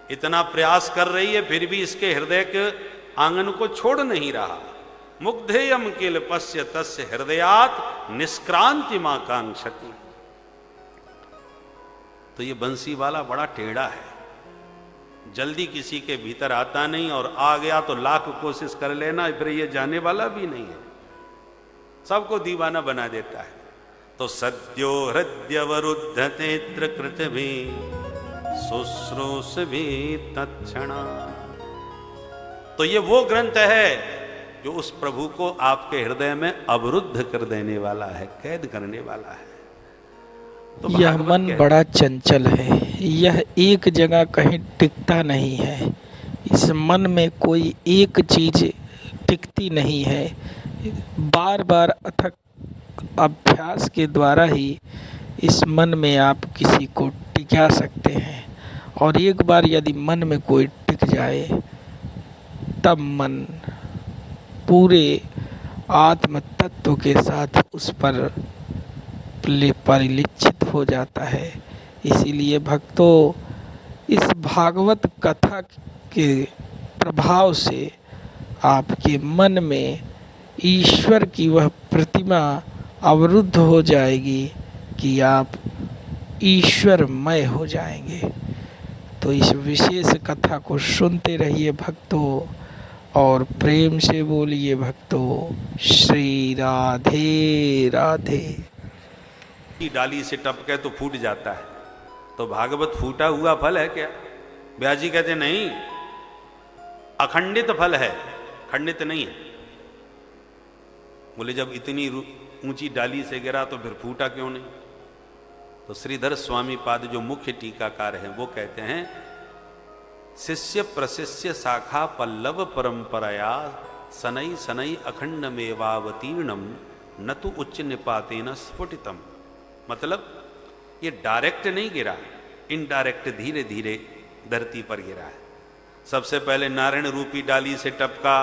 [SPEAKER 2] इतना प्रयास कर रही है फिर भी इसके हृदय के आंगन को छोड़ नहीं रहा। मुग्धेयम किल पश्य तस्य हृदयात निष्क्रांति माकांक्षति। तो ये बंसी वाला बड़ा टेढ़ा है, जल्दी किसी के भीतर आता नहीं, और आ गया तो लाख कोशिश कर लेना, फिर ये जाने वाला भी नहीं है, सबको दीवाना बना देता है। तो सद्यो हृदयवरुद्धतेत्र कृतभि शुश्रूष भी तत्क्षणा। तो ये वो ग्रंथ है जो उस प्रभु को आपके हृदय में अवरुद्ध कर देने वाला है, कैद करने वाला है। तो
[SPEAKER 1] यह मन बड़ा चंचल है, यह एक जगह कहीं टिकता नहीं है। इस मन में कोई एक चीज टिकती नहीं है। बार बार अथक अभ्यास के द्वारा ही इस मन में आप किसी को टिका सकते हैं। और एक बार यदि मन में कोई टिक जाए तब मन पूरे आत्म तत्व के साथ उस पर परिलक्षित हो जाता है। इसीलिए भक्तों, इस भागवत कथा के प्रभाव से आपके मन में ईश्वर की वह प्रतिमा अवरुद्ध हो जाएगी कि आप ईश्वरमय हो जाएंगे। तो इस विशेष कथा को सुनते रहिए भक्तों, और प्रेम से बोलिए भक्तों, श्री राधे राधे।
[SPEAKER 2] डाली से टपके तो फूट जाता है, तो भागवत फूटा हुआ फल है क्या? ब्यास जी कहते नहीं, अखंडित फल है, खंडित नहीं है। बोले जब इतनी ऊंची डाली से गिरा तो फिर फूटा क्यों नहीं? तो श्रीधर स्वामी पाद जो मुख्य टीकाकार हैं वो कहते हैं, शिष्य प्रशिष्य शाखा पल्लव परंपराया सनई सनई अखंड मेवावतीर्णम न तो उच्च निपातेन स्फुटितम। मतलब ये डायरेक्ट नहीं गिरा, इनडायरेक्ट धीरे धीरे धरती पर गिरा है। सबसे पहले नारायण रूपी डाली से टपका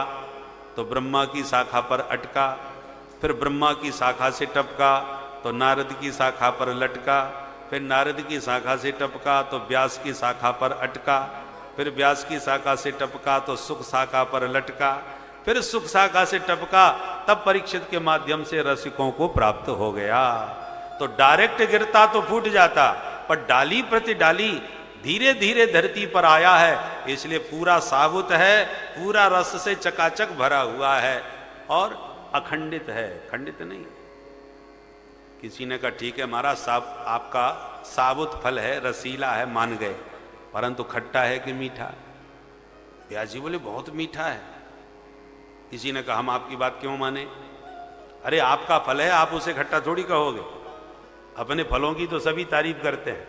[SPEAKER 2] तो ब्रह्मा की शाखा पर अटका, फिर ब्रह्मा की शाखा से टपका तो नारद की शाखा पर लटका, फिर नारद की शाखा से टपका तो व्यास की शाखा पर अटका, फिर व्यास की शाखा से टपका तो सुख शाखा पर लटका, फिर सुख शाखा से टपका तब परीक्षित के माध्यम से रसिकों को प्राप्त हो गया। तो डायरेक्ट गिरता तो फूट जाता, पर डाली प्रति डाली धीरे धीरे धरती पर आया है, इसलिए पूरा साबुत है, पूरा रस से चकाचक भरा हुआ है और अखंडित है, खंडित नहीं। किसी ने कहा ठीक है महाराज, आपका साबुत फल है, रसीला है, मान गए, परंतु खट्टा है कि मीठा? व्यास जी बोले बहुत मीठा है। किसी ने कहा हम आपकी बात क्यों माने? अरे आपका फल है, आप उसे खट्टा थोड़ी कहोगे। अपने फलों की तो सभी तारीफ करते हैं।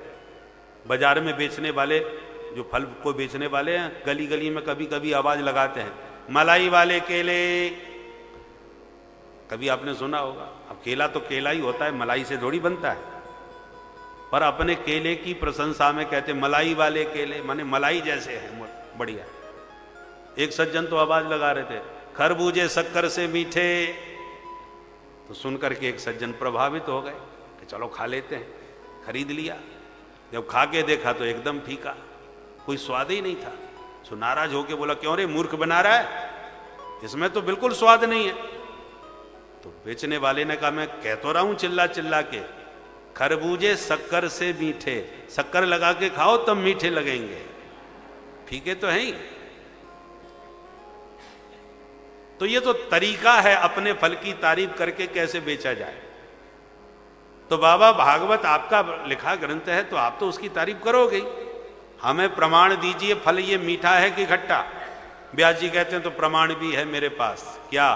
[SPEAKER 2] बाजार में बेचने वाले, जो फल को बेचने वाले हैं, गली गली में कभी कभी आवाज लगाते हैं, मलाई वाले केले। कभी आपने सुना होगा। अब केला तो केला ही होता है, मलाई से थोड़ी बनता है। पर अपने केले की प्रशंसा में कहते मलाई वाले केले, माने मलाई जैसे हैं, बढ़िया। एक सज्जन तो आवाज लगा रहे थे, खरबूजे शक्कर से मीठे। तो सुनकर के एक सज्जन प्रभावित हो गए कि चलो खा लेते हैं। खरीद लिया। जब खा के देखा तो एकदम फीका, कोई स्वाद ही नहीं था। सो नाराज होके बोला क्यों रे, मूर्ख बना रहा है, इसमें तो बिल्कुल स्वाद नहीं है। तो बेचने वाले ने कहा मैं कह तो रहा हूं चिल्ला चिल्ला के, खरबूजे शक्कर से मीठे, शक्कर लगा के खाओ तब मीठे लगेंगे, फीके तो है ही। तो ये तो तरीका है अपने फल की तारीफ करके कैसे बेचा जाए। तो बाबा भागवत आपका लिखा ग्रंथ है, तो आप तो उसकी तारीफ करोगे। हमें प्रमाण दीजिए, फल ये मीठा है कि खट्टा। व्यास जी कहते हैं तो प्रमाण भी है मेरे पास। क्या?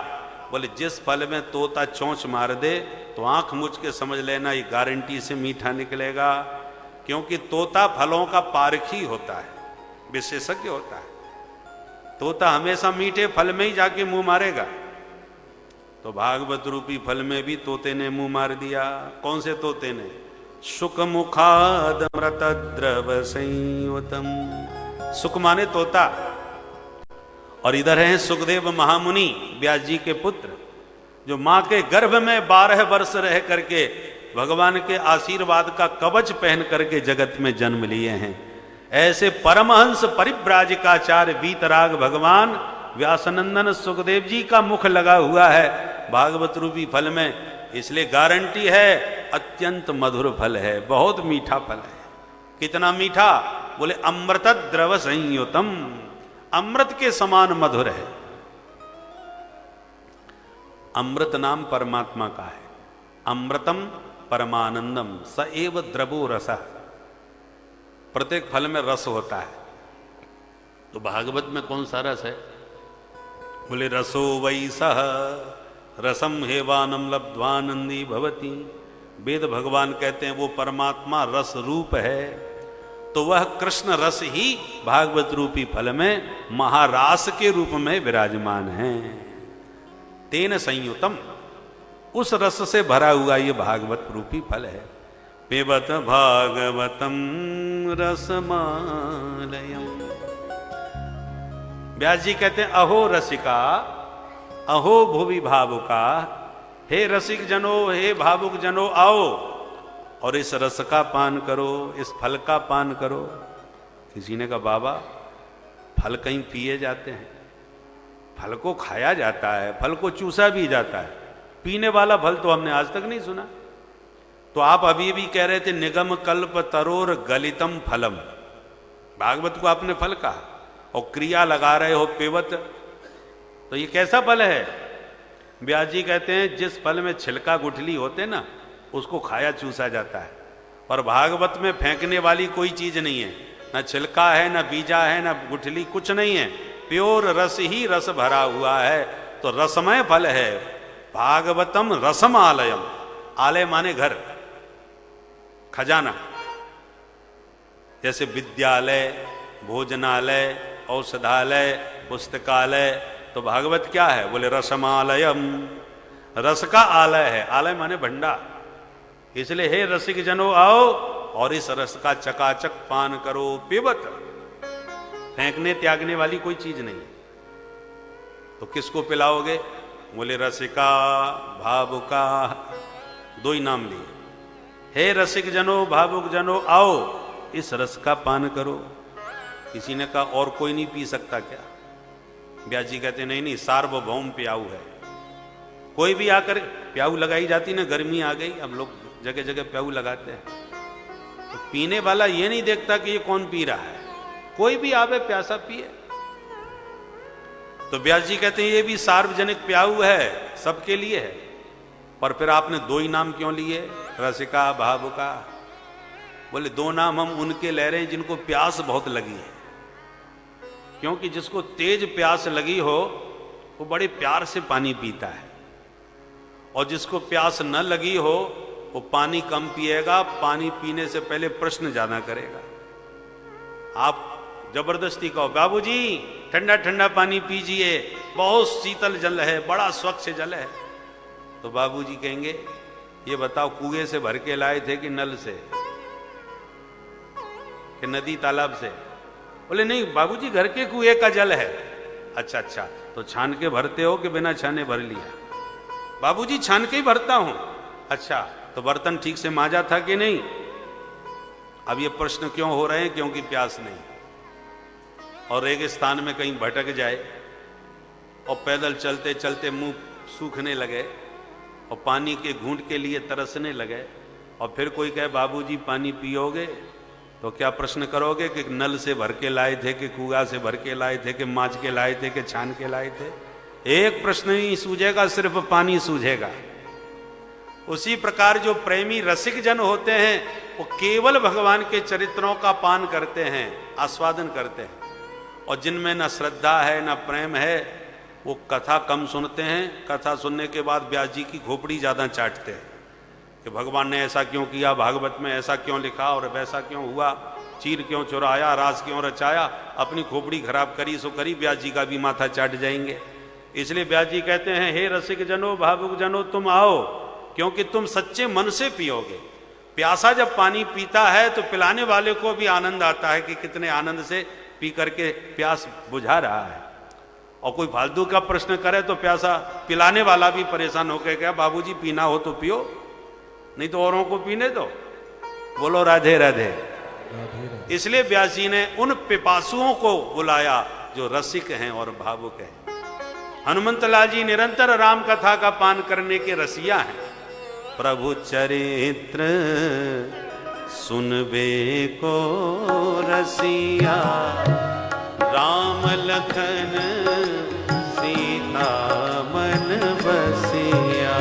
[SPEAKER 2] बोले जिस फल में तोता चोंच मार दे तो आंख मुझ के समझ लेना ये गारंटी से मीठा निकलेगा, क्योंकि तोता फलों का पारखी होता है, विशेषज्ञ होता है। तोता हमेशा मीठे फल में ही जाके मुंह मारेगा। तो भागवत रूपी फल में भी तोते ने मुंह मार दिया। कौन से तोते ने? सुख मुखादमृत द्रव संयुतम। सुख माने तोता, और इधर हैं सुखदेव महामुनि, व्यास जी के पुत्र, जो मां के गर्भ में 12 वर्ष रह करके भगवान के आशीर्वाद का कवच पहन करके जगत में जन्म लिए हैं। ऐसे परमहंस परिव्राजकाचार्य वीतराग भगवान व्यासनंदन सुखदेव जी का मुख लगा हुआ है भागवत रूपी फल में। इसलिए गारंटी है अत्यंत मधुर फल है, बहुत मीठा फल है। कितना मीठा? बोले अमृत द्रव संयुतम, अमृत के समान मधुर है। अमृत नाम परमात्मा का है। अमृतम परमानंदम स एव द्रवो रसः। प्रत्येक फल में रस होता है। तो भागवत में कौन सा रस है? बोले रसो वै सह रसम हेवानम लब्ध्वानंदी भवती। वेद भगवान कहते हैं वो परमात्मा रस रूप है, तो वह कृष्ण रस ही भागवत रूपी फल में महारास के रूप में विराजमान है। तेन संयुतम, उस रस से भरा हुआ ये भागवत रूपी फल है। पिबत भागवतम रसमालयम। व्यास जी कहते हैं अहो रसिका, अहो भुवि भावुका, हे रसिक जनो, हे भावुक जनो, आओ और इस रस का पान करो, इस फल का पान करो। किसी ने कहा बाबा फल कहीं पिए जाते हैं? फल को खाया जाता है, फल को चूसा भी जाता है, पीने वाला फल तो हमने आज तक नहीं सुना। तो आप अभी भी कह रहे थे निगम कल्प तरोर गलितम फलम, भागवत को आपने फल कहा और क्रिया लगा रहे हो पिबत, तो ये कैसा फल है? व्यास जी कहते हैं जिस फल में छिलका गुठली होते ना उसको खाया चूसा जाता है, और भागवत में फेंकने वाली कोई चीज नहीं है, ना छिलका है, ना बीजा है, ना गुठली, कुछ नहीं है, प्योर रस ही रस भरा हुआ है। तो रसमय फल है। भागवतम रसमालयम, आलय माने घर, खजाना। जैसे विद्यालय, भोजनालय, औषधालय, पुस्तकालय, तो भागवत क्या है? बोले रसमालयम, रस का आलय है। आलय माने भंडार। इसलिए हे रसिक जनो आओ और इस रस का चकाचक पान करो। पिबत, फेंकने त्यागने वाली कोई चीज नहीं। तो किसको पिलाओगे? बोले रसिका भावुका, दो ही नाम लिए। हे रसिक जनो, भावुक जनो, आओ इस रस का पान करो। किसी ने कहा और कोई नहीं पी सकता क्या? व्यास जी कहते नहीं नहीं, सार्वभौम प्याऊ है। कोई भी आकर प्याऊ लगाई जाती ना, गर्मी आ गई, अब लोग जगह जगह प्याऊ लगाते हैं, तो पीने वाला ये नहीं देखता कि ये कौन पी रहा है, कोई भी आवे प्यासा पिए। तो व्यास जी कहते हैं ये भी सार्वजनिक प्याऊ है, सबके लिए है। पर फिर आपने दो ही नाम क्यों लिए, रसिका भावुका? बोले दो नाम हम उनके ले रहे हैं जिनको प्यास बहुत लगी है, क्योंकि जिसको तेज प्यास लगी हो वो बड़े प्यार से पानी पीता है, और जिसको प्यास न लगी हो वो पानी कम पिएगा, पानी पीने से पहले प्रश्न ज्यादा करेगा। आप जबरदस्ती कहो बाबूजी ठंडा ठंडा पानी पीजिए, बहुत शीतल जल है, बड़ा स्वच्छ जल है, तो बाबूजी कहेंगे ये बताओ कुएं से भर के लाए थे कि नल से कि नदी तालाब से? बोले नहीं बाबूजी घर के कुएं का जल है। अच्छा अच्छा, तो छान के भरते हो कि बिना छाने भर लिया? बाबूजी छान के ही भरता हूं। अच्छा, तो बर्तन ठीक से मांजा था कि नहीं? अब ये प्रश्न क्यों हो रहे हैं? क्योंकि प्यास नहीं। और रेगिस्तान में कहीं भटक जाए और पैदल चलते चलते मुंह सूखने लगे और पानी के घूंट के लिए तरसने लगे, और फिर कोई कहे बाबूजी पानी पियोगे, तो क्या प्रश्न करोगे कि नल से भर के लाए थे कि कुआं से भर के लाए थे कि मांझ के लाए थे कि छान के लाए थे? एक प्रश्न ही सूझेगा, सिर्फ पानी सूझेगा। उसी प्रकार जो प्रेमी रसिक जन होते हैं वो केवल भगवान के चरित्रों का पान करते हैं, आस्वादन करते हैं, और जिनमें न श्रद्धा है न प्रेम है वो कथा कम सुनते हैं। कथा सुनने के बाद व्यास जी की खोपड़ी ज्यादा चाटते हैं कि भगवान ने ऐसा क्यों किया, भागवत में ऐसा क्यों लिखा और वैसा क्यों हुआ, चीर क्यों चुराया, रास क्यों रचाया, अपनी खोपड़ी खराब करी सो करी, व्यास जी का भी माथा चाट जाएंगे। इसलिए व्यास जी कहते हैं हे रसिक जनो भावुक जनो तुम आओ, क्योंकि तुम सच्चे मन से पियोगे। प्यासा जब पानी पीता है तो पिलाने वाले को भी आनंद आता है कि कितने आनंद से पी करके प्यास बुझा रहा है, और कोई फालतू का प्रश्न करे तो प्यासा पिलाने वाला भी परेशान होकर क्या बाबूजी पीना हो तो पियो, नहीं तो औरों को पीने दो। बोलो राधे राधे। इसलिए व्यास जी ने उन पिपासुओं को बुलाया जो रसिक हैं और भावुक हैं। हनुमंत लाल जी निरंतर राम कथा का पान करने के रसिया हैं। प्रभु चरित्र सुनबे को रसिया, राम लखन सीता मन बसिया।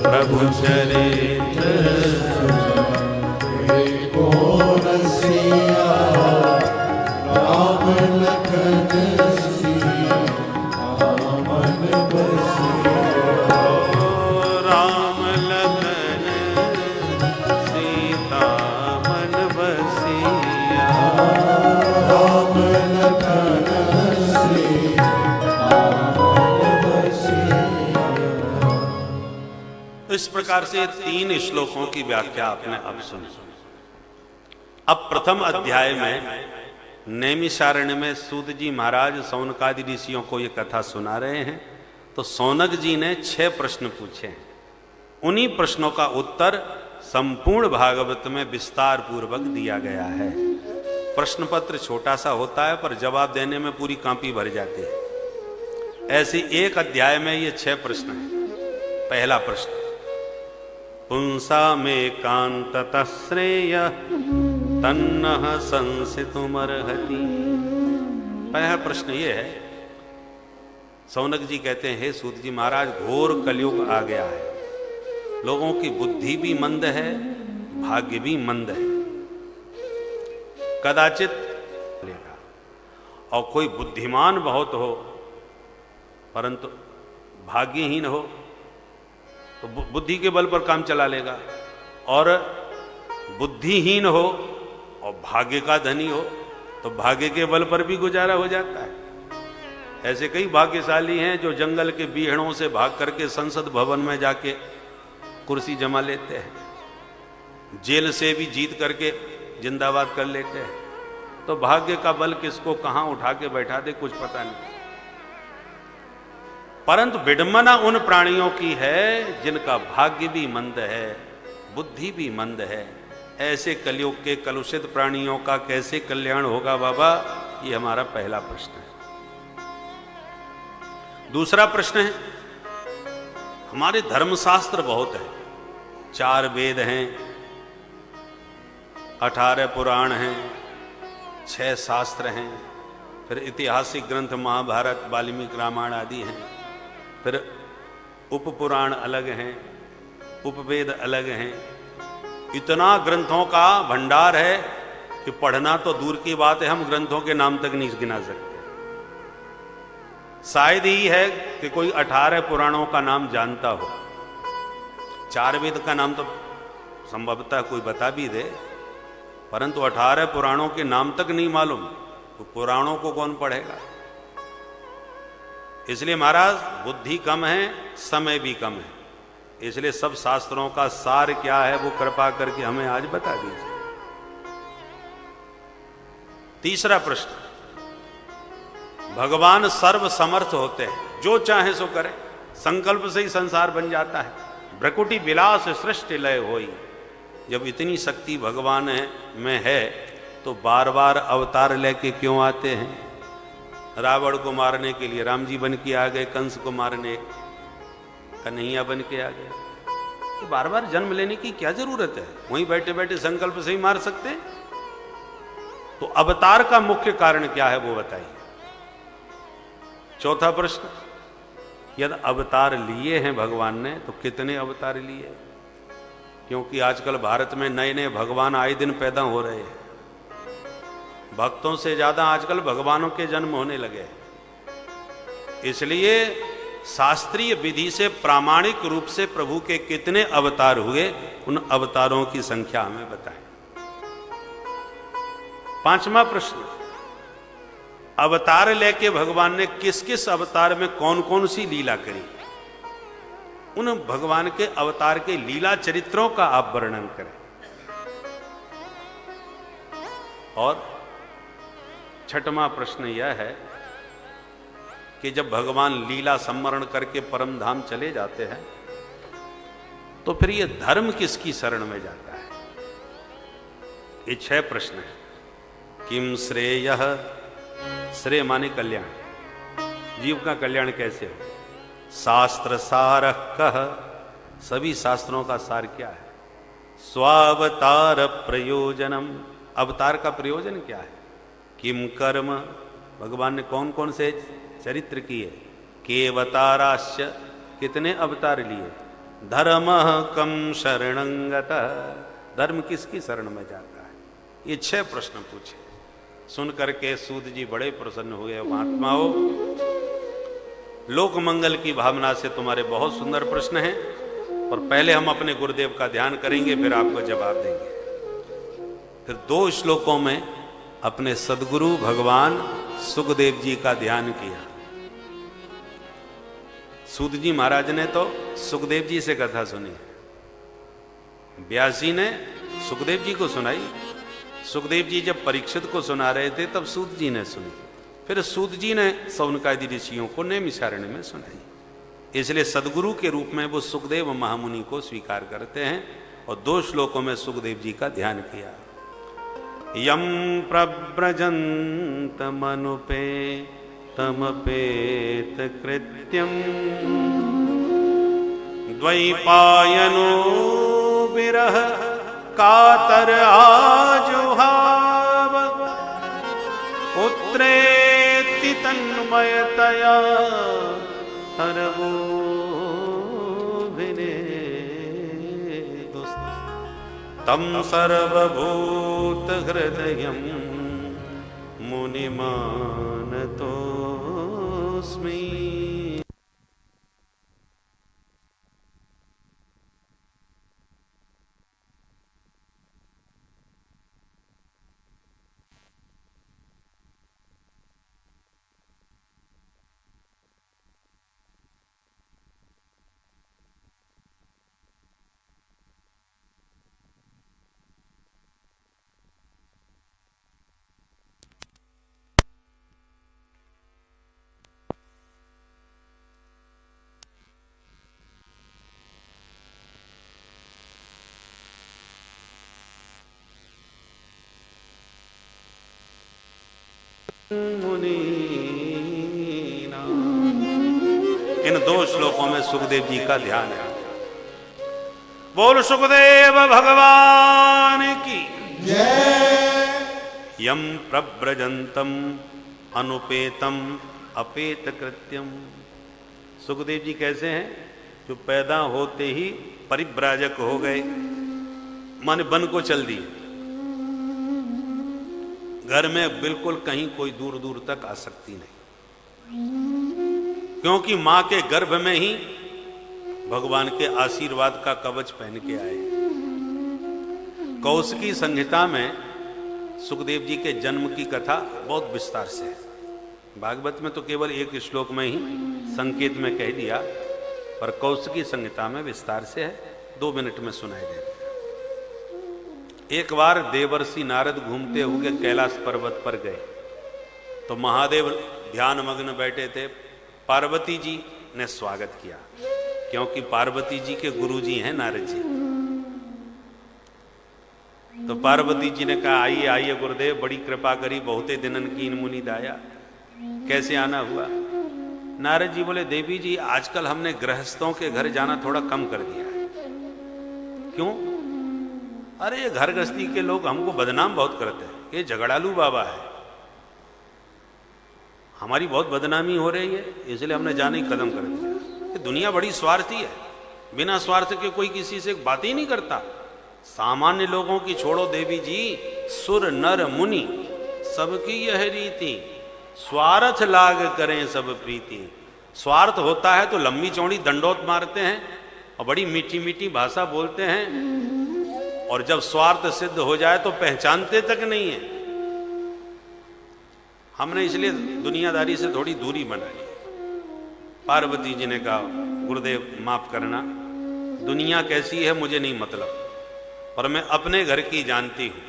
[SPEAKER 2] प्रभु चरित्र सुनबे को रसिया, राम लखन सीता मन बसिया। राम लखन सीता मन बसिया, राम लखन सीता मन बसिया। इस प्रकार से 3 श्लोकों की व्याख्या आपने अब सुनी। अब प्रथम अध्याय में नैमिषारण्य में सूत जी महाराज सौनकादि ऋषियों को ये कथा सुना रहे हैं। तो सौनक जी ने 6 प्रश्न पूछे हैं, उन्हीं प्रश्नों का उत्तर संपूर्ण भागवत में विस्तार पूर्वक दिया गया है। प्रश्न पत्र छोटा सा होता है पर जवाब देने में पूरी कॉपी भर जाती है। ऐसी एक अध्याय में ये 6 प्रश्न हैं। पहला प्रश्न, पुंसा में कांततः श्रेय तन्नः संसितुमर्हति। पहला प्रश्न ये है, सौनक जी कहते हैं हे सूत जी महाराज घोर कलयुग आ गया है, लोगों की बुद्धि भी मंद है, भाग्य भी मंद है। कदाचित और कोई बुद्धिमान बहुत हो परंतु भाग्यहीन हो तो बुद्धि के बल पर काम चला लेगा, और बुद्धिहीन हो और भाग्य का धनी हो तो भाग्य के बल पर भी गुजारा हो जाता है। ऐसे कई भाग्यशाली हैं जो जंगल के बीहड़ों से भाग करके संसद भवन में जाके कुर्सी जमा लेते हैं, जेल से भी जीत करके जिंदाबाद कर लेते हैं। तो भाग्य का बल किसको कहां उठा के बैठा दे कुछ पता नहीं। परंतु विडंबना उन प्राणियों की है जिनका भाग्य भी मंद है, बुद्धि भी मंद है। ऐसे कलयुग के कलुषित प्राणियों का कैसे कल्याण होगा बाबा, ये हमारा पहला प्रश्न है। दूसरा प्रश्न है, हमारे धर्मशास्त्र बहुत है, 4 वेद हैं 18 पुराण हैं, 6 शास्त्र हैं, फिर ऐतिहासिक ग्रंथ महाभारत, वाल्मीकि रामायण आदि हैं, फिर उपपुराण अलग हैं, उपवेद अलग हैं। इतना ग्रंथों का भंडार है कि पढ़ना तो दूर की बात है, हम ग्रंथों के नाम तक नहीं गिना सकते। शायद ही है कि कोई 18 पुराणों का नाम जानता हो। 4 वेद का नाम तो संभवतः कोई बता भी दे, परंतु 18 पुराणों के नाम तक नहीं मालूम, तो पुराणों को कौन पढ़ेगा। इसलिए महाराज बुद्धि कम है, समय भी कम है, इसलिए सब शास्त्रों का सार क्या है वो कृपा करके हमें आज बता दीजिए। तीसरा प्रश्न, भगवान सर्व समर्थ होते हैं, जो चाहे सो करे, संकल्प से ही संसार बन जाता है। भ्रकुटी विलास सृष्टि लय होई। जब इतनी शक्ति भगवान में है तो बार बार अवतार लेके क्यों आते हैं। रावण को मारने के लिए राम जी बन के आ गए, कंस को मारने कन्हैया बन के आ गए, तो बार बार जन्म लेने की क्या जरूरत है, वहीं बैठे बैठे संकल्प से ही मार सकते हैं। तो अवतार का मुख्य कारण क्या है वो बताइए। चौथा प्रश्न, यदि अवतार लिए हैं भगवान ने तो कितने अवतार लिए, क्योंकि आजकल भारत में नए नए भगवान आए दिन पैदा हो रहे हैं। भक्तों से ज्यादा आजकल भगवानों के जन्म होने लगे, इसलिए शास्त्रीय विधि से प्रामाणिक रूप से प्रभु के कितने अवतार हुए, उन अवतारों की संख्या हमें बताएं। पांचवा प्रश्न, अवतार लेके भगवान ने किस किस अवतार में कौन कौन सी लीला करी, उन भगवान के अवतार के लीला चरित्रों का आप वर्णन करें। और छठवां प्रश्न यह है कि जब भगवान लीला सम्मरण करके परम धाम चले जाते हैं तो फिर ये धर्म किसकी शरण में जाता है। ये 6 प्रश्न है। किम श्रेयः, श्रेय माने कल्याण, जीव का कल्याण कैसे हो। शास्त्र सारः कः, सभी शास्त्रों का सार क्या है। स्वावतार प्रयोजनम, अवतार का प्रयोजन क्या है। किम कर्म, भगवान ने कौन कौन से चरित्र किए। केवताराश्च, कितने अवतार लिए। धर्मः कम शरणं गतः, धर्म किसकी शरण में जाता है। ये 6 प्रश्न पूछे। सुन करके सूत जी बड़े प्रसन्न हुए। महात्माओं, लोक मंगल की भावना से तुम्हारे बहुत सुंदर प्रश्न हैं, और पहले हम अपने गुरुदेव का ध्यान करेंगे, फिर आपको जवाब देंगे। फिर 2 श्लोकों में अपने सदगुरु भगवान सुखदेव जी का ध्यान किया। सूत जी महाराज ने तो सुखदेव जी से कथा सुनी, व्यास जी ने सुखदेव जी को सुनाई। सुखदेव जी जब परीक्षित को सुना रहे थे तब सूत जी ने सुनी, फिर सूत जी ने सौनकादि ऋषियों को नैमिषारण्य में सुनाई। इसलिए सदगुरु के रूप में वो सुखदेव महामुनि को स्वीकार करते हैं, और 2 श्लोकों में सुखदेव जी का ध्यान किया। यम प्रव्रजंत मनुपे तमपेत कृत्यम द्वैपायनो विरह कातर आजुहाव पुत्रेति तन्मयतया हरवो विने तम सर्वभूत हृदयं मुनिमानतोऽस्मि। इन 2 श्लोकों में सुखदेव जी का ध्यान है। बोल सुखदेव भगवान की
[SPEAKER 3] जय।
[SPEAKER 2] यम प्रव्रजंतम अनुपेतम अपेत कृत्यम। सुखदेव जी कैसे हैं? जो पैदा होते ही परिव्राजक हो गए, माने वन को चल दिए, घर में बिल्कुल कहीं कोई दूर दूर तक आसक्ति नहीं, क्योंकि मां के गर्भ में ही भगवान के आशीर्वाद का कवच पहन के आए। कौशिकी संहिता में सुखदेव जी के जन्म की कथा बहुत विस्तार से है। भागवत में तो केवल एक श्लोक में ही संकेत में कह दिया, पर कौशिकी संहिता में विस्तार से है, 2 मिनट में सुनाई देते हैं। एक बार देवर्षि नारद घूमते हुए कैलाश पर्वत पर गए, तो महादेव ध्यान मग्न बैठे थे। पार्वती जी ने स्वागत किया, क्योंकि पार्वती जी के गुरु जी हैं नारद जी। तो पार्वती जी ने कहा, आइए आइए गुरुदेव, बड़ी कृपा करी, बहुते दिनन कीन मुनि दाया, कैसे आना हुआ? नारद जी बोले, देवी जी आजकल हमने गृहस्थों के घर जाना थोड़ा कम कर दिया है। क्यों? अरे ये घर गृहस्थी के लोग हमको बदनाम बहुत करते हैं, ये झगड़ालू बाबा है, हमारी बहुत बदनामी हो रही है, इसलिए हमने जाने ही कदम कर दिया। ये दुनिया बड़ी स्वार्थी है, बिना स्वार्थ के कोई किसी से बात ही नहीं करता। सामान्य लोगों की छोड़ो देवी जी, सुर नर मुनि सबकी यह रीति, स्वार्थ लाग करें सब प्रीति। स्वार्थ होता है तो लंबी चौड़ी दंडोत मारते हैं और बड़ी मीठी मीठी भाषा बोलते हैं, और जब स्वार्थ सिद्ध हो जाए तो पहचानते तक नहीं है। हमने इसलिए दुनियादारी से थोड़ी दूरी बना ली। पार्वती जी ने कहा, गुरुदेव माफ करना, दुनिया कैसी है मुझे नहीं मतलब, पर मैं अपने घर की जानती हूं।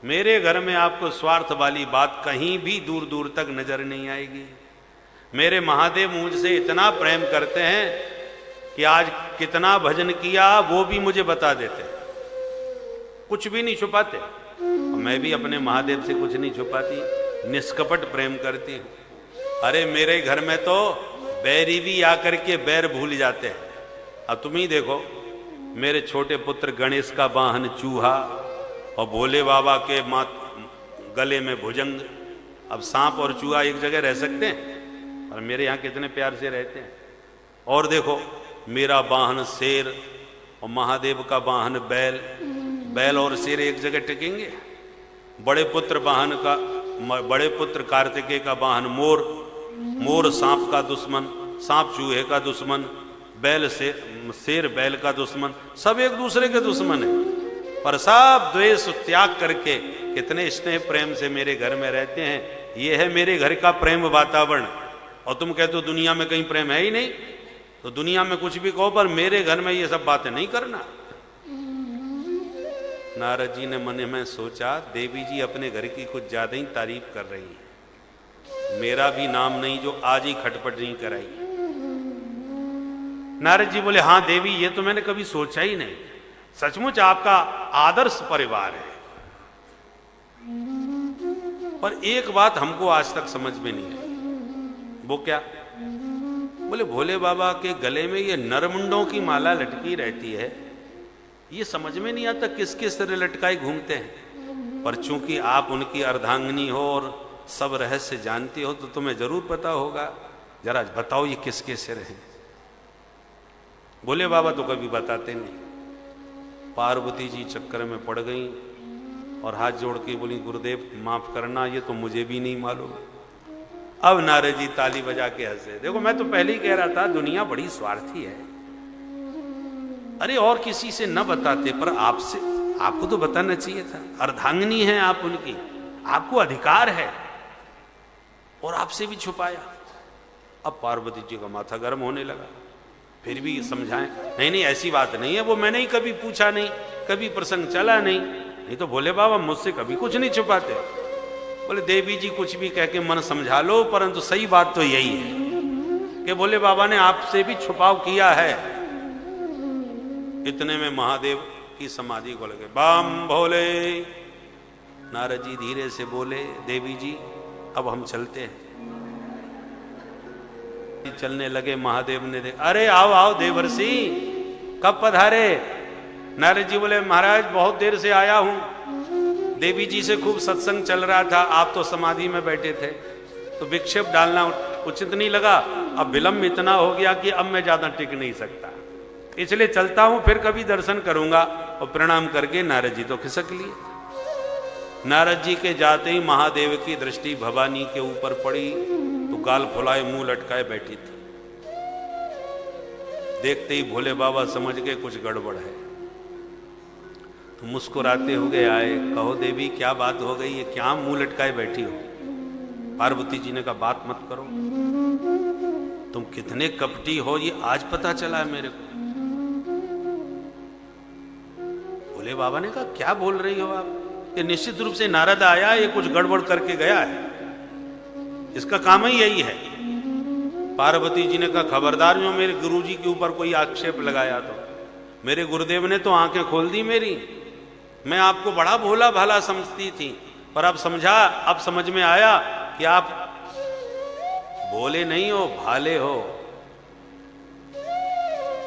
[SPEAKER 2] मेरे घर में आपको स्वार्थ वाली बात कहीं भी दूर दूर तक नजर नहीं आएगी। मेरे महादेव मुझसे इतना प्रेम करते हैं कि आज कितना भजन किया वो भी मुझे बता देते, कुछ भी नहीं छुपाते। और मैं भी अपने महादेव से कुछ नहीं छुपाती, निष्कपट प्रेम करती हूं। अरे मेरे घर में तो बैरी भी आकर के बैर भूल जाते हैं। अब तुम ही देखो, मेरे छोटे पुत्र गणेश का वाहन चूहा और भोले बाबा के गले में भुजंग। अब सांप और चूहा एक जगह रह सकते हैं? और मेरे यहाँ कितने प्यार से रहते हैं। और देखो, मेरा वाहन शेर और महादेव का वाहन बैल, बैल और शेर एक जगह टिकेंगे? बड़े पुत्र कार्तिकेय का वाहन मोर, मोर सांप का दुश्मन, सांप चूहे का दुश्मन, बैल से शेर बैल का दुश्मन, सब एक दूसरे के दुश्मन है, पर सब द्वेष त्याग करके कितने स्नेह प्रेम से मेरे घर में रहते हैं। ये है मेरे घर का प्रेम वातावरण। और तुम कहते हो दुनिया में कहीं प्रेम है ही नहीं, तो दुनिया में कुछ भी कहो, पर मेरे घर में ये सब बातें नहीं करना। नारद जी ने मन में सोचा, देवी जी अपने घर की कुछ ज्यादा ही तारीफ कर रही है, मेरा भी नाम नहीं जो आज ही खटपट नहीं कराई। नारद जी बोले, हाँ देवी, ये तो मैंने कभी सोचा ही नहीं, सचमुच आपका आदर्श परिवार है। पर एक बात हमको आज तक समझ में नहीं आई। वो क्या? बोले, भोले बाबा के गले में ये नरमुंडों की माला लटकी रहती है, ये समझ में नहीं आता किस किस तरह लटकाए घूमते हैं। पर चूंकि आप उनकी अर्धांगिनी हो और सब रहस्य जानती हो, तो तुम्हें जरूर पता होगा। जरा बताओ ये किसके सिर हैं? भोले बाबा तो कभी बताते नहीं। पार्वती जी चक्कर में पड़ गई और हाथ जोड़ के बोली, गुरुदेव माफ करना, ये तो मुझे भी नहीं मालूम। अब नारद जी ताली बजा के हंसे। देखो, मैं तो पहले ही कह रहा था दुनिया बड़ी स्वार्थी है। अरे और किसी से न बताते, पर आपसे, आपको तो बताना चाहिए था। अर्धांगिनी है आप उनकी, आपको अधिकार है, और आपसे भी छुपाया। अब पार्वती जी का माथा गर्म होने लगा। फिर भी समझाएं, नहीं नहीं ऐसी बात नहीं है, वो मैंने ही कभी पूछा नहीं, कभी प्रसंग चला नहीं तो भोले बाबा मुझसे कभी कुछ नहीं छुपाते। बोले, देवी जी कुछ भी कह के मन समझा लो, परंतु सही बात तो यही है कि भोले बाबा ने आपसे भी छुपाव किया है। इतने में महादेव की समाधि खोल गए। बम भोले। नारद जी धीरे से बोले, देवी जी अब हम चलते हैं। चलने लगे। महादेव ने देखा, अरे आओ आओ देवर्षि, कब पधारे? नारद जी बोले महाराज बहुत देर से आया हूं, देवी जी से खूब सत्संग चल रहा था, आप तो समाधि में बैठे थे, तो विक्षेप डालना उचित नहीं लगा। अब विलंब इतना हो गया कि अब मैं ज्यादा टिक नहीं सकता, इसलिए चलता हूं, फिर कभी दर्शन करूंगा। और प्रणाम करके नारद जी तो खिसक लिए। नारद जी के जाते ही महादेव की दृष्टि भवानी के ऊपर पड़ी, तो गाल फुलाए मुंह लटकाए बैठी थी। देखते ही भोले बाबा समझ गए कुछ गड़बड़ है, तो मुस्कुराते हुए आए, कहो देवी क्या बात हो गई है, क्या मुंह लटकाए बैठी हो? पार्वती जी ने कहा बात मत करो, तुम कितने कपटी हो ये आज पता चला है मेरे को। भोले बाबा ने कहा क्या बोल रही हो आप, ये निश्चित रूप से नारद आया, ये कुछ गड़बड़ करके गया है, इसका काम ही यही है। पार्वती जी ने कहा खबरदार जो मेरे गुरुजी के ऊपर कोई आक्षेप लगाया तो, मेरे गुरुदेव ने तो आंखें खोल दी मेरी, मैं आपको बड़ा भोला भाला समझती थी, पर अब समझा, अब समझ में आया कि आप भोले नहीं हो, भाले हो,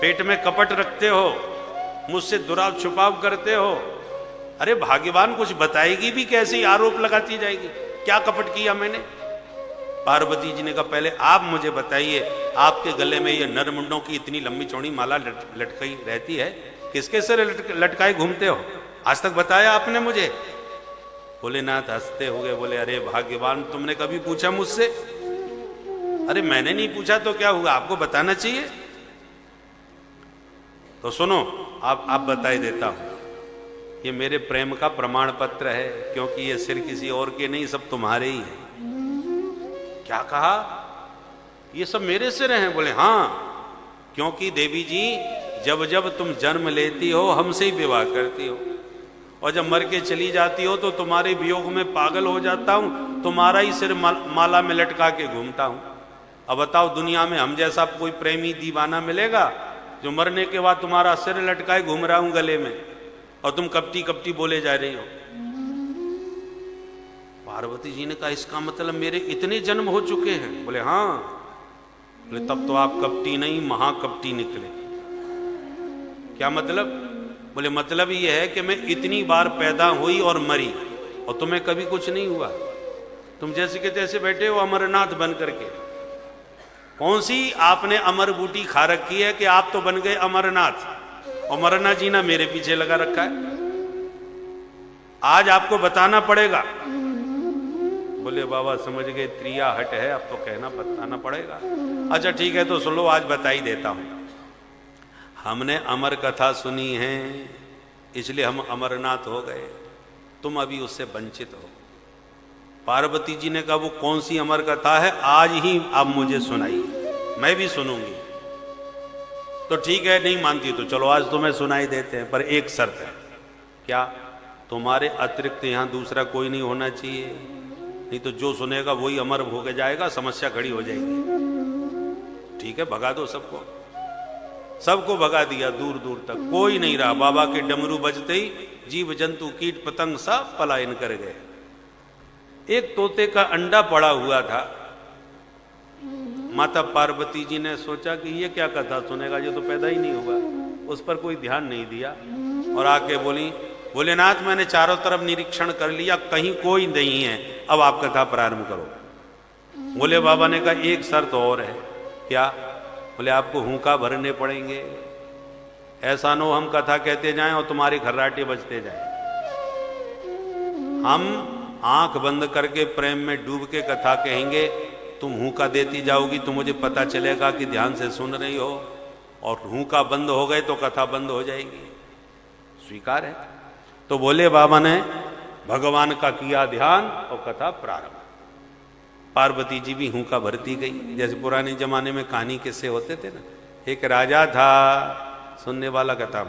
[SPEAKER 2] पेट में कपट रखते हो, मुझसे दुराव छुपाव करते हो। अरे भाग्यवान कुछ बताएगी भी कैसे, आरोप लगाती जाएगी, क्या कपट किया मैंने? पार्वती जी ने कहा पहले आप मुझे बताइए, आपके गले में ये नरमुंडों की इतनी लंबी चौड़ी माला लटकाई रहती है, किसके सिर लटकाए घूमते हो, आज तक बताया आपने मुझे? भोलेनाथ हंसते हुए बोले अरे भाग्यवान, तुमने कभी पूछा मुझसे? अरे मैंने नहीं पूछा तो क्या हुआ, आपको बताना चाहिए। तो सुनो, आप बताए देता हूं, ये मेरे प्रेम का प्रमाण पत्र है, क्योंकि ये सिर किसी और के नहीं, सब तुम्हारे ही हैं। क्या कहा? ये सब मेरे सिर हैं? बोले हाँ, क्योंकि देवी जी जब जब तुम जन्म लेती हो हमसे ही विवाह करती हो, और जब मर के चली जाती हो तो तुम्हारे वियोग में पागल हो जाता हूं, तुम्हारा ही सिर माला में लटका के घूमता हूं। अब बताओ दुनिया में हम जैसा कोई प्रेमी दीवाना मिलेगा जो मरने के बाद तुम्हारा सिर लटकाए घूम रहा हूं गले में, और तुम कपटी कपटी बोले जा रही हो? पार्वती जी ने कहा इसका मतलब मेरे इतने जन्म हो चुके हैं? बोले हाँ। बोले तब तो आप कपटी नहीं महाकपटी निकले। क्या मतलब? बोले मतलब ये है कि मैं इतनी बार पैदा हुई और मरी, और तुम्हें कभी कुछ नहीं हुआ, तुम जैसे के तैसे बैठे हो अमरनाथ बन करके। कौन सी आपने अमर बूटी खा रखी है कि आप तो बन गए अमरनाथ, और मरना जीना मेरे पीछे लगा रखा है? आज आपको बताना पड़ेगा। बोले बाबा समझ गए, त्रिया हट है, अब तो कहना बताना पड़ेगा। अच्छा ठीक है, तो सुन लो, आज बता ही देता हूं। हमने अमर कथा सुनी है, इसलिए हम अमरनाथ हो गए, तुम अभी उससे वंचित हो। पार्वती जी ने कहा वो कौन सी अमर कथा है, आज ही आप मुझे सुनाइए, मैं भी सुनूंगी। तो ठीक है, नहीं मानती तो चलो आज तुम्हें सुनाई देते हैं, पर एक शर्त है। क्या? तुम्हारे अतिरिक्त यहां दूसरा कोई नहीं होना चाहिए, नहीं तो जो सुनेगा वही अमर हो के जाएगा, समस्या खड़ी हो जाएगी। ठीक है, भगा दो सबको। सबको भगा दिया, दूर दूर तक कोई नहीं रहा। बाबा के डमरू बजते ही जीव जंतु कीट पतंग सब पलायन कर गए। एक तोते का अंडा पड़ा हुआ था, माता पार्वती जी ने सोचा कि ये क्या कथा सुनेगा, ये तो पैदा ही नहीं हुआ, उस पर कोई ध्यान नहीं दिया, और आके बोली भोलेनाथ मैंने चारों तरफ निरीक्षण कर लिया, कहीं कोई नहीं है, अब आप कथा प्रारंभ करो। भोले बाबा ने कहा एक शर्त और है। क्या? बोले आपको हुंका भरने पड़ेंगे, ऐसा नो हम कथा कहते जाएं और तुम्हारे खर्राटे बजते जाएं। हम आंख बंद करके प्रेम में डूब के कथा कहेंगे, तुम हुंका देती जाओगी तो मुझे पता चलेगा कि ध्यान से सुन रही हो, और हुंका बंद हो गए तो कथा बंद हो जाएगी। स्वीकार है? तो भोले बाबा ने भगवान का किया ध्यान और कथा प्रारंभ। पार्वती जी भी हुंका भरती गई, जैसे पुराने जमाने में कहानी किस्से होते थे ना, एक राजा था, सुनने वाला कहता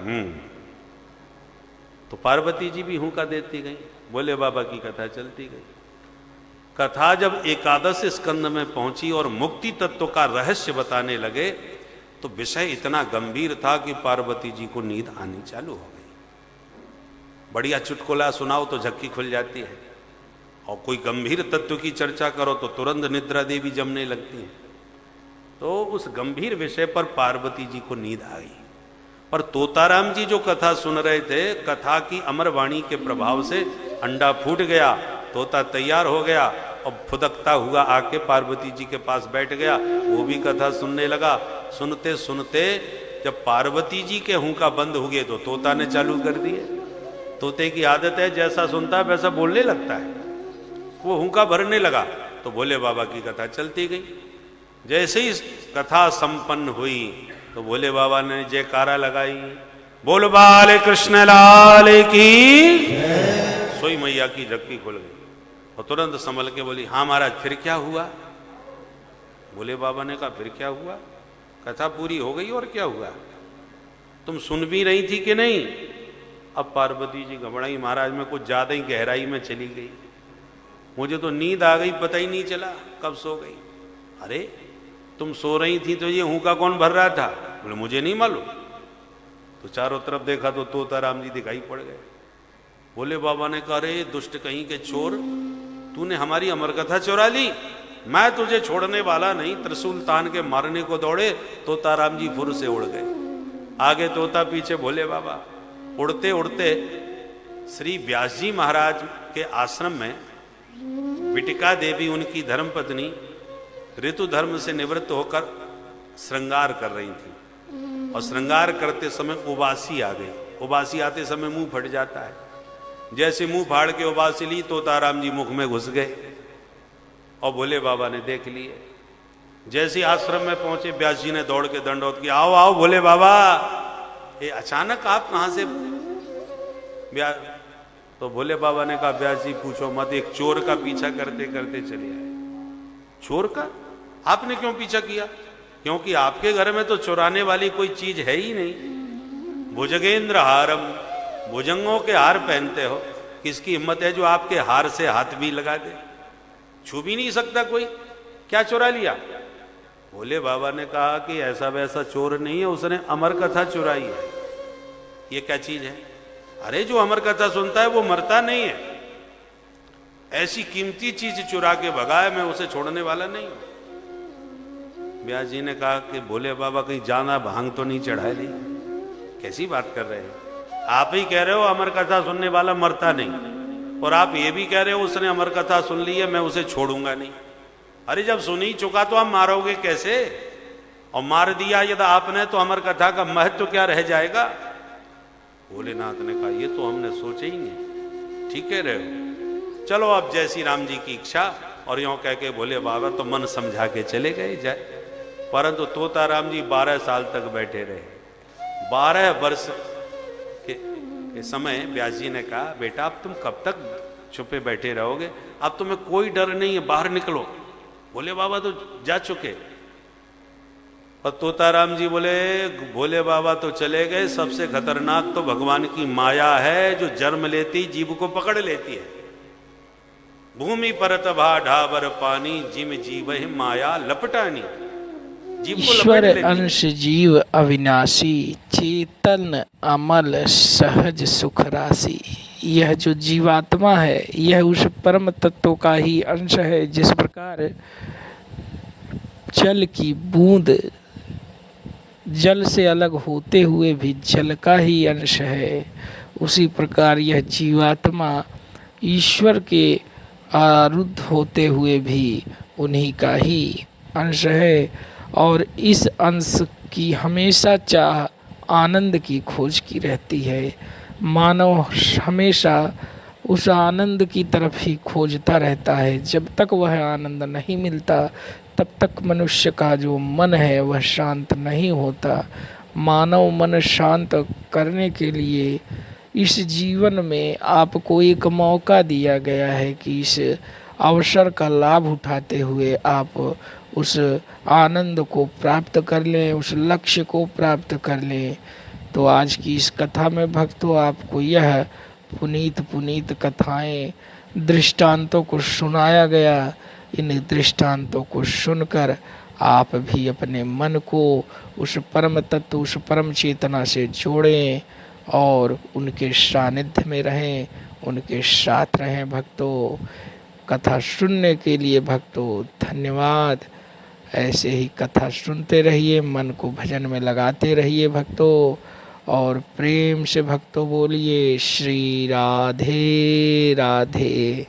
[SPEAKER 2] तो पार्वती जी भी हुंका देती गई, भोले बाबा की कथा चलती गई। कथा जब एकादश स्कंद में पहुंची और मुक्ति तत्व का रहस्य बताने लगे, तो विषय इतना गंभीर था कि पार्वती जी को नींद आनी चालू हो गई। बढ़िया चुटकुला सुनाओ तो झक्की खुल जाती है, और कोई गंभीर तत्व की चर्चा करो तो तुरंत निद्रा देवी जमने लगती है। तो उस गंभीर विषय पर पार्वती जी को नींद आ गई। पर तोताराम जी जो कथा सुन रहे थे, कथा की अमर वाणी के प्रभाव से अंडा फूट गया, तोता तैयार हो गया और फुदकता हुआ आके पार्वती जी के पास बैठ गया। वो भी कथा सुनने लगा। सुनते सुनते जब पार्वती जी के हुंका बंद हो गए तो तोता ने चालू कर दिए। तोते की आदत है, जैसा सुनता है वैसा बोलने लगता है। वो हुंका भरने लगा तो भोले बाबा की कथा चलती गई। जैसे ही कथा संपन्न हुई तो भोले बाबा ने जयकारा लगाई, बोल बाले कृष्ण लाल की। सोई मैया की झक्की खुल गई और तुरंत संभल के बोली, हाँ महाराज फिर क्या हुआ? भोले बाबा ने कहा, फिर क्या हुआ? कथा पूरी हो गई और क्या हुआ? तुम सुन भी रही थी कि नहीं? अब पार्वती जी घबराई, महाराज में कुछ ज्यादा ही गहराई में चली गई, मुझे तो नींद आ गई, पता ही नहीं चला कब सो गई। अरे तुम सो रही थी तो ये हुंका कौन भर रहा था? बोले मुझे नहीं मालूम। तो चारों तरफ देखा तो तोताराम जी दिखाई पड़ गए। भोले बाबा ने कहा, अरे दुष्ट कहीं के चोर, तूने हमारी अमर कथा चुरा ली, मैं तुझे छोड़ने वाला नहीं। त्रिशूल तान के मारने को दौड़े, तोताराम जी फुर से उड़ गए। आगे तोता, पीछे भोले बाबा। उड़ते उड़ते श्री व्यास जी महाराज के आश्रम में विटिका देवी, उनकी धर्मपत्नी, ऋतु धर्म से निवृत्त होकर श्रृंगार कर रही थी। और श्रृंगार करते समय उबासी आ गई। उबासी आते समय मुंह फट जाता है। जैसे मुंह फाड़ के उबासी ली, तोताराम जी मुख में घुस गए और भोले बाबा ने देख लिए। जैसे आश्रम में पहुंचे, व्यास जी ने दौड़ के दंडवत किया, आओ आओ भोले बाबा। ये अचानक आप कहां से? तो भोले बाबा ने कहा, व्यास जी पूछो मत, एक चोर का पीछा करते करते चले आए। चोर का? आपने क्यों पीछा किया? क्योंकि आपके घर में तो चुराने वाली कोई चीज है ही नहीं। भुजगेंद्र हारम, भुजंगों के हार पहनते हो, किसकी हिम्मत है जो आपके हार से हाथ भी लगा दे? छू भी नहीं सकता कोई, क्या चुरा लिया? भोले बाबा ने कहा कि ऐसा वैसा चोर नहीं है, उसने अमर कथा चुराई है। ये क्या चीज है? अरे जो अमर कथा सुनता है वो मरता नहीं है। ऐसी कीमती चीज चुरा के भगाए, मैं उसे छोड़ने वाला नहीं हूं। व्यास जी ने कहा कि भोले बाबा कहीं जाना भांग तो नहीं चढ़ाए? नहीं। कैसी बात कर रहे हैं? आप ही कह रहे हो अमर कथा सुनने वाला मरता नहीं, और आप ये भी कह रहे हो उसने अमर कथा सुन ली है, मैं उसे छोड़ूंगा नहीं। अरे जब सुन ही चुका तो आप मारोगे कैसे? और मार दिया यदि आपने तो अमर कथा का महत्व क्या रह जाएगा? भोलेनाथ ने कहा, ये तो हमने सोचे ही नहीं। ठीक कह रहे हो, चलो अब जैसी राम जी की इच्छा। और यूं कह के भोले बाबा तो मन समझा के चले गए जाए। परंतु तोताराम जी 12 साल तक बैठे रहे। 12 वर्ष के समय व्यास जी ने कहा, बेटा अब तुम कब तक छुपे बैठे रहोगे? अब तुम्हें कोई डर नहीं है, बाहर निकलो। भोले बाबा तो जा चुके। और तोताराम जी बोले, भोले बाबा तो चले गए, सबसे खतरनाक तो भगवान की माया है जो जन्म लेती जीव को पकड़ लेती है। भूमि परत भा ढाबर पानी, जिम जीव माया लपटानी। जीव को
[SPEAKER 1] ईश्वर
[SPEAKER 2] लपेट लेती है।
[SPEAKER 1] अंश जीव अविनाशी, चेतन अमल सहज सुख राशि। यह जो जीवात्मा है, यह उस परम तत्व का ही अंश है। जिस प्रकार जल की बूंद जल से अलग होते हुए भी जल का ही अंश है, उसी प्रकार यह जीवात्मा ईश्वर के आरुद्ध होते हुए भी उन्हीं का ही अंश है। और इस अंश की हमेशा चाह आनंद की खोज की रहती है। मानव हमेशा उस आनंद की तरफ ही खोजता रहता है। जब तक वह आनंद नहीं मिलता, तब तक मनुष्य का जो मन है वह शांत नहीं होता। मानव मन शांत करने के लिए इस जीवन में आपको एक मौका दिया गया है कि इस अवसर का लाभ उठाते हुए आप उस आनंद को प्राप्त कर लें, उस लक्ष्य को प्राप्त कर लें। तो आज की इस कथा में भक्तों आपको यह पुनीत कथाएं, दृष्टांतों को सुनाया गया। इन दृष्टांतों को सुनकर आप भी अपने मन को उस परम तत्व, उस परम चेतना से जोड़ें और उनके सानिध्य में रहें, उनके साथ रहें। भक्तों, कथा सुनने के लिए भक्तों धन्यवाद। ऐसे ही कथा सुनते रहिए, मन को भजन में लगाते रहिए भक्तों। और प्रेम से भक्तों बोलिए श्री राधे राधे।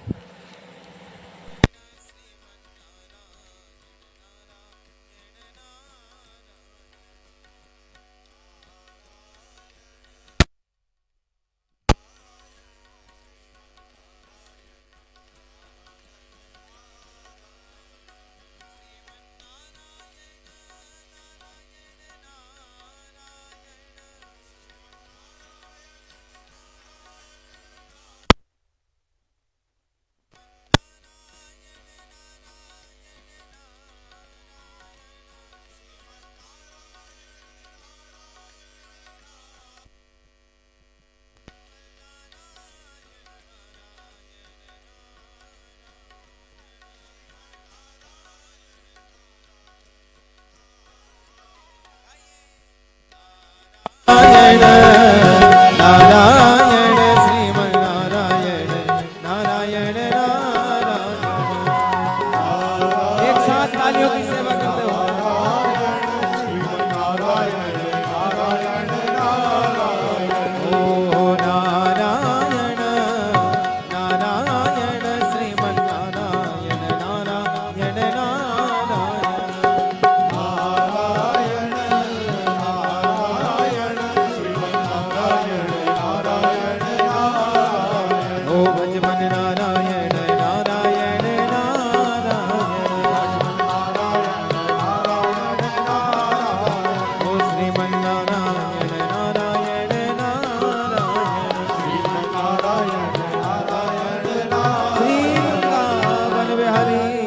[SPEAKER 3] हरि